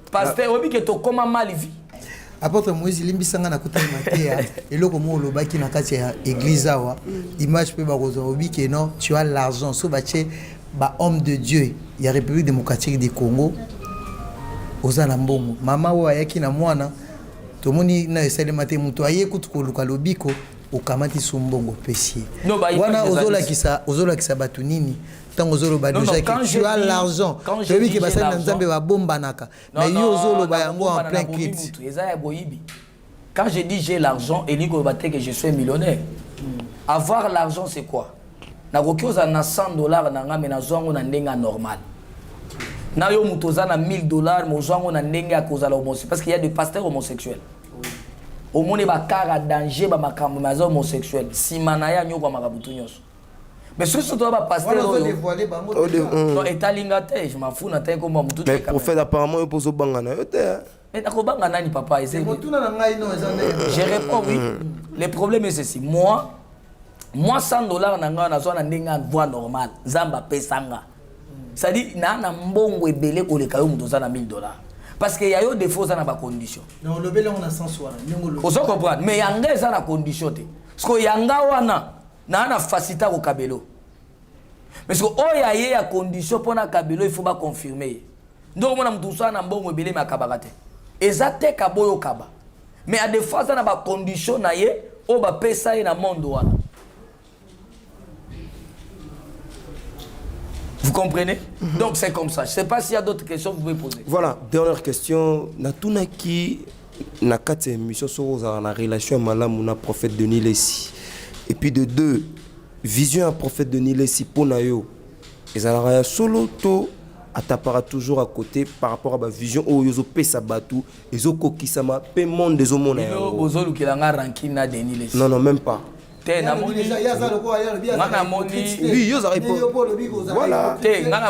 Speaker 1: Pasteur obi ke to koma mal vie.
Speaker 2: apôtre Moïse limbisanga na kuta matéa eloko mo lobaki na kati ya église awa image pe ba kozobi que non tu as l'argent so bache ba homme de Dieu ya République démocratique du Congo ozana mbongo mama wa yaki na mwana tomoni na esale maté muto aye kutuko luka lobiko okamati sumbongo pesier wana ozola kisa batu nini tant ozolo ba déjà que tu as l'argent tu veux que basali nzambe ba bombanaka mais yo ozolo ba yango en plein kit
Speaker 1: quand je dis j'ai l'argent et ligo baté que je suis millionnaire avoir l'argent c'est quoi na kokioza na $100 na nga mais na zongo na ndenga normal na yo mutoza na $1000 mo zongo na ndenga kozala homosexuel parce qu'il y a des pasteurs homosexuels au monde ba kara danger ba makambo mazo homosexuel si manaya nyoko makabutu nyoso mais ce sont pas pasteur non etalingate je m'en fous na tant comme mutu
Speaker 3: mais prophète apparemment il pose bangana yo te
Speaker 1: mais nakobanga nani papa essaye je réponds oui le problème est ceci moi $100 na nga na zo na ndenga voie normale zamba pesanga ça dit na mbongo ebele koleka yo mutoza na $1000 parce que y a eu des faux na ba condition
Speaker 2: non le bel on a 100 soir
Speaker 1: on s'en comprend mais yanga ça na condition te parce que yanga wana na facilita ko kabelo parce que oya ye ya condition pona kabelo il faut ba confirmer donc mona mutusa na mbongo ebele makabakate ezate kaboyo kaba mais à des fois ça na ba condition na ye o ba pesa ye na monde wana. Vous comprenez? Donc c'est comme ça. Je ne sais pas s'il y a d'autres questions que vous pouvez poser.
Speaker 3: Voilà, dernière question. Natuna qui na quatre émissions sur la relation malamu na prophète Denis Lessi. Et puis de deux, vision à prophète Denis Lessi pour nayo. Et ça la solo to atapara toujours à côté par rapport à ma vision au yozo pesa batu ezo kokisama pe monde des homona.
Speaker 1: Yo bozolu kilanga ranking na Denis Lessi.
Speaker 3: Non même pas.
Speaker 1: Voilà. Ngana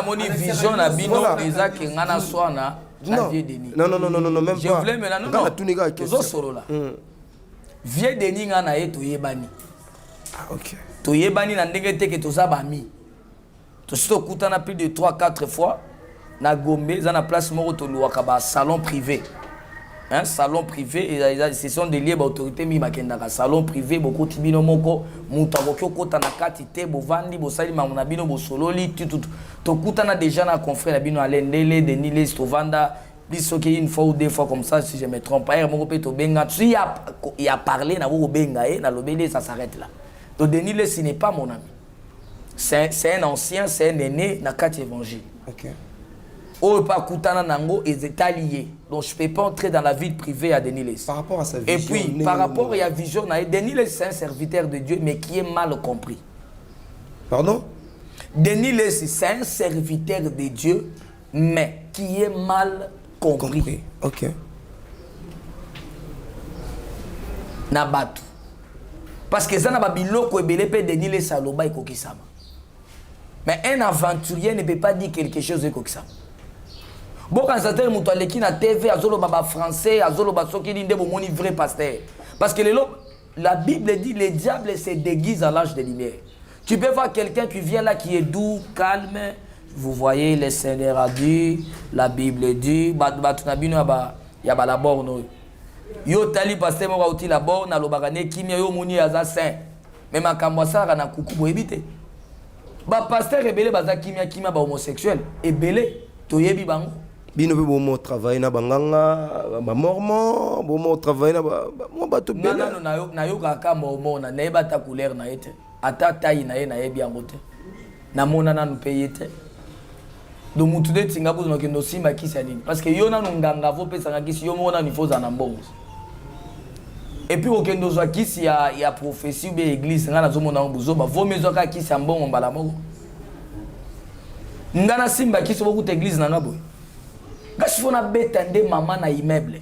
Speaker 1: moni vision na bino eza ke ngana swana na vieux Denis.
Speaker 3: Non même pas.
Speaker 1: Je voulais maintenant non. Sorola. Vieux Denis ngana ye toyebani.
Speaker 3: Ah OK.
Speaker 1: Toyebani na ndenge te ke toza bami. To sito kutana plus de 3-4 fois na Gombe za na place moko to luaka ba salon privé. Un salon privé et ce sont des lieux d'autorité mi makendaka salon privé beaucoup tibino moko mutako kota na kati te bovandi bosali mamuna bino bosololi tout to kutana déjà na confrère bino alendele Denis Lessi tovanda bisoki une fois ou deux fois comme ça si je me trompe pas moko pe to benga tu y a parlé na bo benga na lobele ça s'arrête là. Donc Denis Lessi n'est pas mon ami. C'est un ancien, c'est un aîné na kati évangile.
Speaker 3: OK.
Speaker 1: Ou pas Koutana Nango et c'est allié. Donc je ne peux pas entrer dans la vie privée à Denis Lessi.
Speaker 3: Par rapport à sa vision.
Speaker 1: Et puis, par rapport à la vision, Denis Lessi c'est un serviteur de Dieu, mais qui est mal compris.
Speaker 3: Pardon?
Speaker 1: Denis Lessi c'est un serviteur de Dieu, mais qui est mal compris.
Speaker 3: OK.
Speaker 1: Nabatu. Parce que ça n'a pas biloko ebele pe Denis Lessi aloba ekokisama. Mais un aventurier ne peut pas dire quelque chose de kokisama. Bon, quand ça muto aleki na TV azolo baba français azolo basoki ni ndebo moni vrai pasteur parce que la Bible dit le diable se déguise à l'âge de lumière. Tu peux voir quelqu'un qui vient là qui est doux, calme, vous voyez le Seigneur a dit, la Bible dit batunabino ya ba la borne. Yo tali pasteur mo uti la borne alobakane kimia yo moni aza saint. Même makambo sara na kuku bo ebite. Ba pasteur ebele baza kimia ba homosexuel ebele toyebi bango.
Speaker 3: Bino be bomo travailler na banganga ba mormon bomo travailler na mo bato bele
Speaker 1: na yo kaka mormon na neba ta couleur na ete ata taille na ye na yebi yango te na mona na nupeye te do mutu de tinga bozo no simba kisa nini parce que yo na nganga vo pesa ngakisi yo mona ni foza na mbongo et puis okendo zo kisi ya prophétie be église ngana zo mona bozo ba vo mezo ka kisi mbongo mbala moko ngana simba kisi boku te église na ngabo. Quand on a bêté maman na immeuble,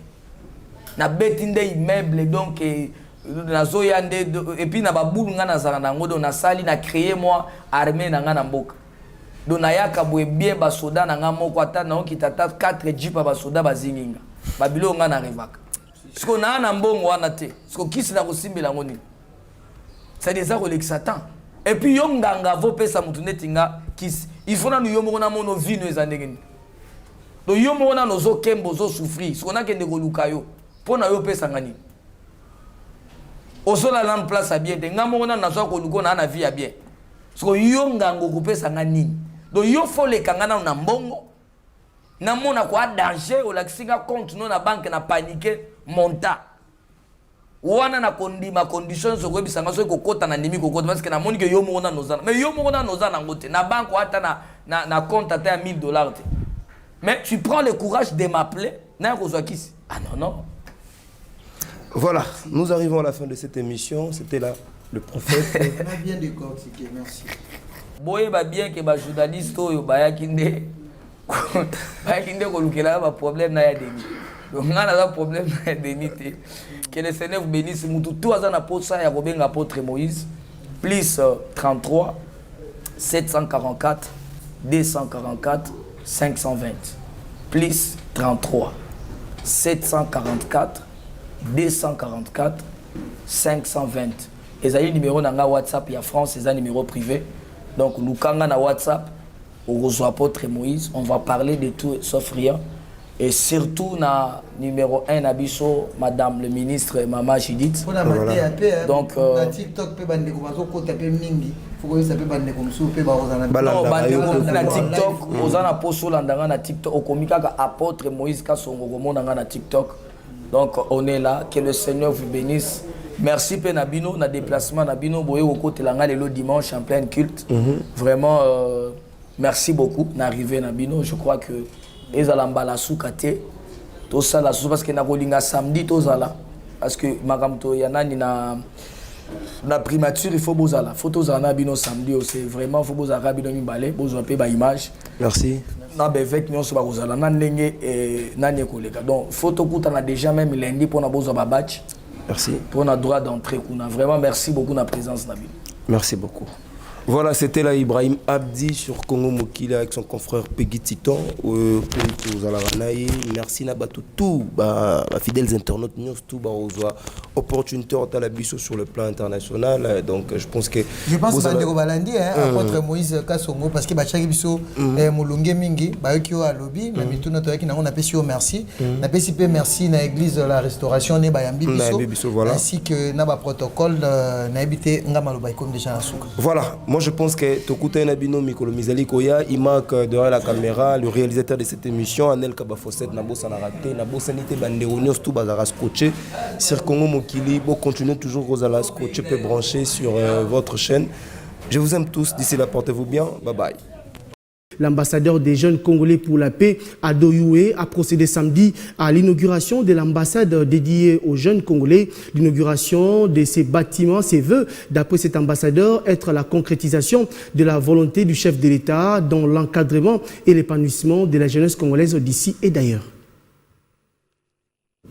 Speaker 1: na bêté immeuble donc na zoyande et puis na baboulu nga na zanga ngodo na sali na créer moi armée na nga na mboka. Donc na yaka boye bien ba soda na nga moko ata na okitata 4 jeep ba soda bazinginga. Babilo nga na revaka. Siko na mbongo wana te. Siko kisi na kosimbela ngoni. C'est des arts avec Satan. Et puis yo nganga vo pesa mutu netinga kisi. Il faut na yo mona mono vino ezandengeni. Donc yo mona nozo kembo zo souffrir ce qu'on a que de lukayo pour na yo pesa ngani osola la place à bien te ngamo na nazo ko luko na vie à bien so yo ngango ko pesa ngani donc yo faut le kangana na mbongo na mona ko danger o la kisinga compte no na banque na paniquer monta wana na kondima conditions so ko bisanga so ko kota na ndimi ko kota parce que na moni que yo mo na nozana mais yo mo na nozana ngote na banque ata na compte ata $1000 te. Mais tu prends le courage de m'appeler na ko zo kisi ah non.
Speaker 3: Voilà, nous arrivons à la fin de cette émission. C'était là le prophète.
Speaker 2: On a bien décortiqué, merci.
Speaker 1: Boye ba bien que ba journaliste oyo ba yakinde ko lukela ba problème na ya deni. Donc on a un problème na deni te. Que le Seigneur vous bénisse mutu tout azana posa ya kobenga apôtre Moïse plus 33 744 244 520 plus 33 744 244 520. Et ça y est numéro dans WhatsApp, il y a France, c'est un numéro privé. Donc nous quand on a WhatsApp, au reçoit apôtre Moïse, on va parler de tout sauf rien. Et surtout na numéro 1 Abisso, madame le ministre Maman Judith. Donc
Speaker 2: TikTok peut bande comme ça ko taper mingi. Faut que ça peut bande comme ça peut ba ozana.
Speaker 1: Non, na TikTok, ozana poso landanga na TikTok, okomika ka apôtre Moïse ka songo komona na TikTok. Donc on est là, que le Seigneur vous bénisse. Merci pe Nabino, na déplacement Nabino boye au côté langa le dimanche en plein culte. Vraiment merci beaucoup d'arriver Nabino, je crois que ezalamba la soukate to ça la sou parce que na kolinga samedi to zala parce que makamto yanani na primature il faut bozala photo za Nabino samedi c'est vraiment faut bozala bino mibale bozo pe ba image.
Speaker 3: Merci.
Speaker 1: Na bevek nyonso ba kozala na ndenge nani kolega donc photo kuta na déjà même lundi pour na bozo ba batch.
Speaker 3: Merci.
Speaker 1: Pour na droit d'entrée kuna vraiment merci beaucoup na présence Nabino.
Speaker 3: Merci beaucoup. Voilà, c'était là Ibrahim Abdi sur Congo Mokila avec son confrère Peggy Titon. Merci Nabatou, tout, fidèles internautes, nous tout, opportunité à la biso sur le plan international. Donc je pense que.
Speaker 2: Je pense que Bandeko Balandi, apôtre Moïse Kassongo, parce que chaque biso, Moulunge Mingi, Bayokio à lobby, mais tout notre qui n'a pas payé merci. N'a pas payé merci na l'église de la restauration, né Bayambi biso, ainsi que na protocole, na habité Ngamalo Baykom déjà à Souk.
Speaker 3: Voilà. Moi, je pense que Tokuta Nabino Mikolo Mizali Koya, il manque derrière la caméra le réalisateur de cette émission, Anel Kabafosset, Nabo Sanarate, Nabo Sanité Banderonios, tout Bazara Scotché. Sir Congo Mokili, bon, continuez toujours Rosala Scotché, peut brancher sur votre chaîne. Je vous aime tous. D'ici là, portez-vous bien. Bye bye.
Speaker 4: L'ambassadeur des jeunes Congolais pour la paix, Ado Youé, a procédé samedi à l'inauguration de l'ambassade dédiée aux jeunes Congolais. L'inauguration de ces bâtiments, ses vœux, d'après cet ambassadeur, être la concrétisation de la volonté du chef de l'État dans l'encadrement et l'épanouissement de la jeunesse congolaise d'ici et d'ailleurs.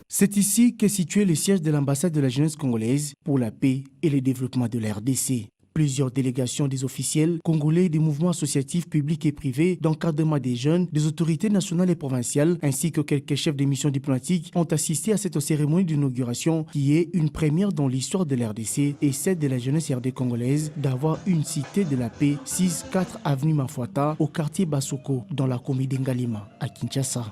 Speaker 4: C'est ici qu'est situé le siège de l'ambassade de la jeunesse congolaise pour la paix et le développement de la RDC. Plusieurs délégations des officiels congolais, des mouvements associatifs publics et privés, d'encadrement des jeunes, des autorités nationales et provinciales, ainsi que quelques chefs de missions diplomatiques ont assisté à cette cérémonie d'inauguration qui est une première dans l'histoire de l'RDC et celle de la jeunesse RD congolaise d'avoir une cité de la paix 6-4 avenue Mafuata au quartier Basoko dans la commune d'Ngalima à Kinshasa.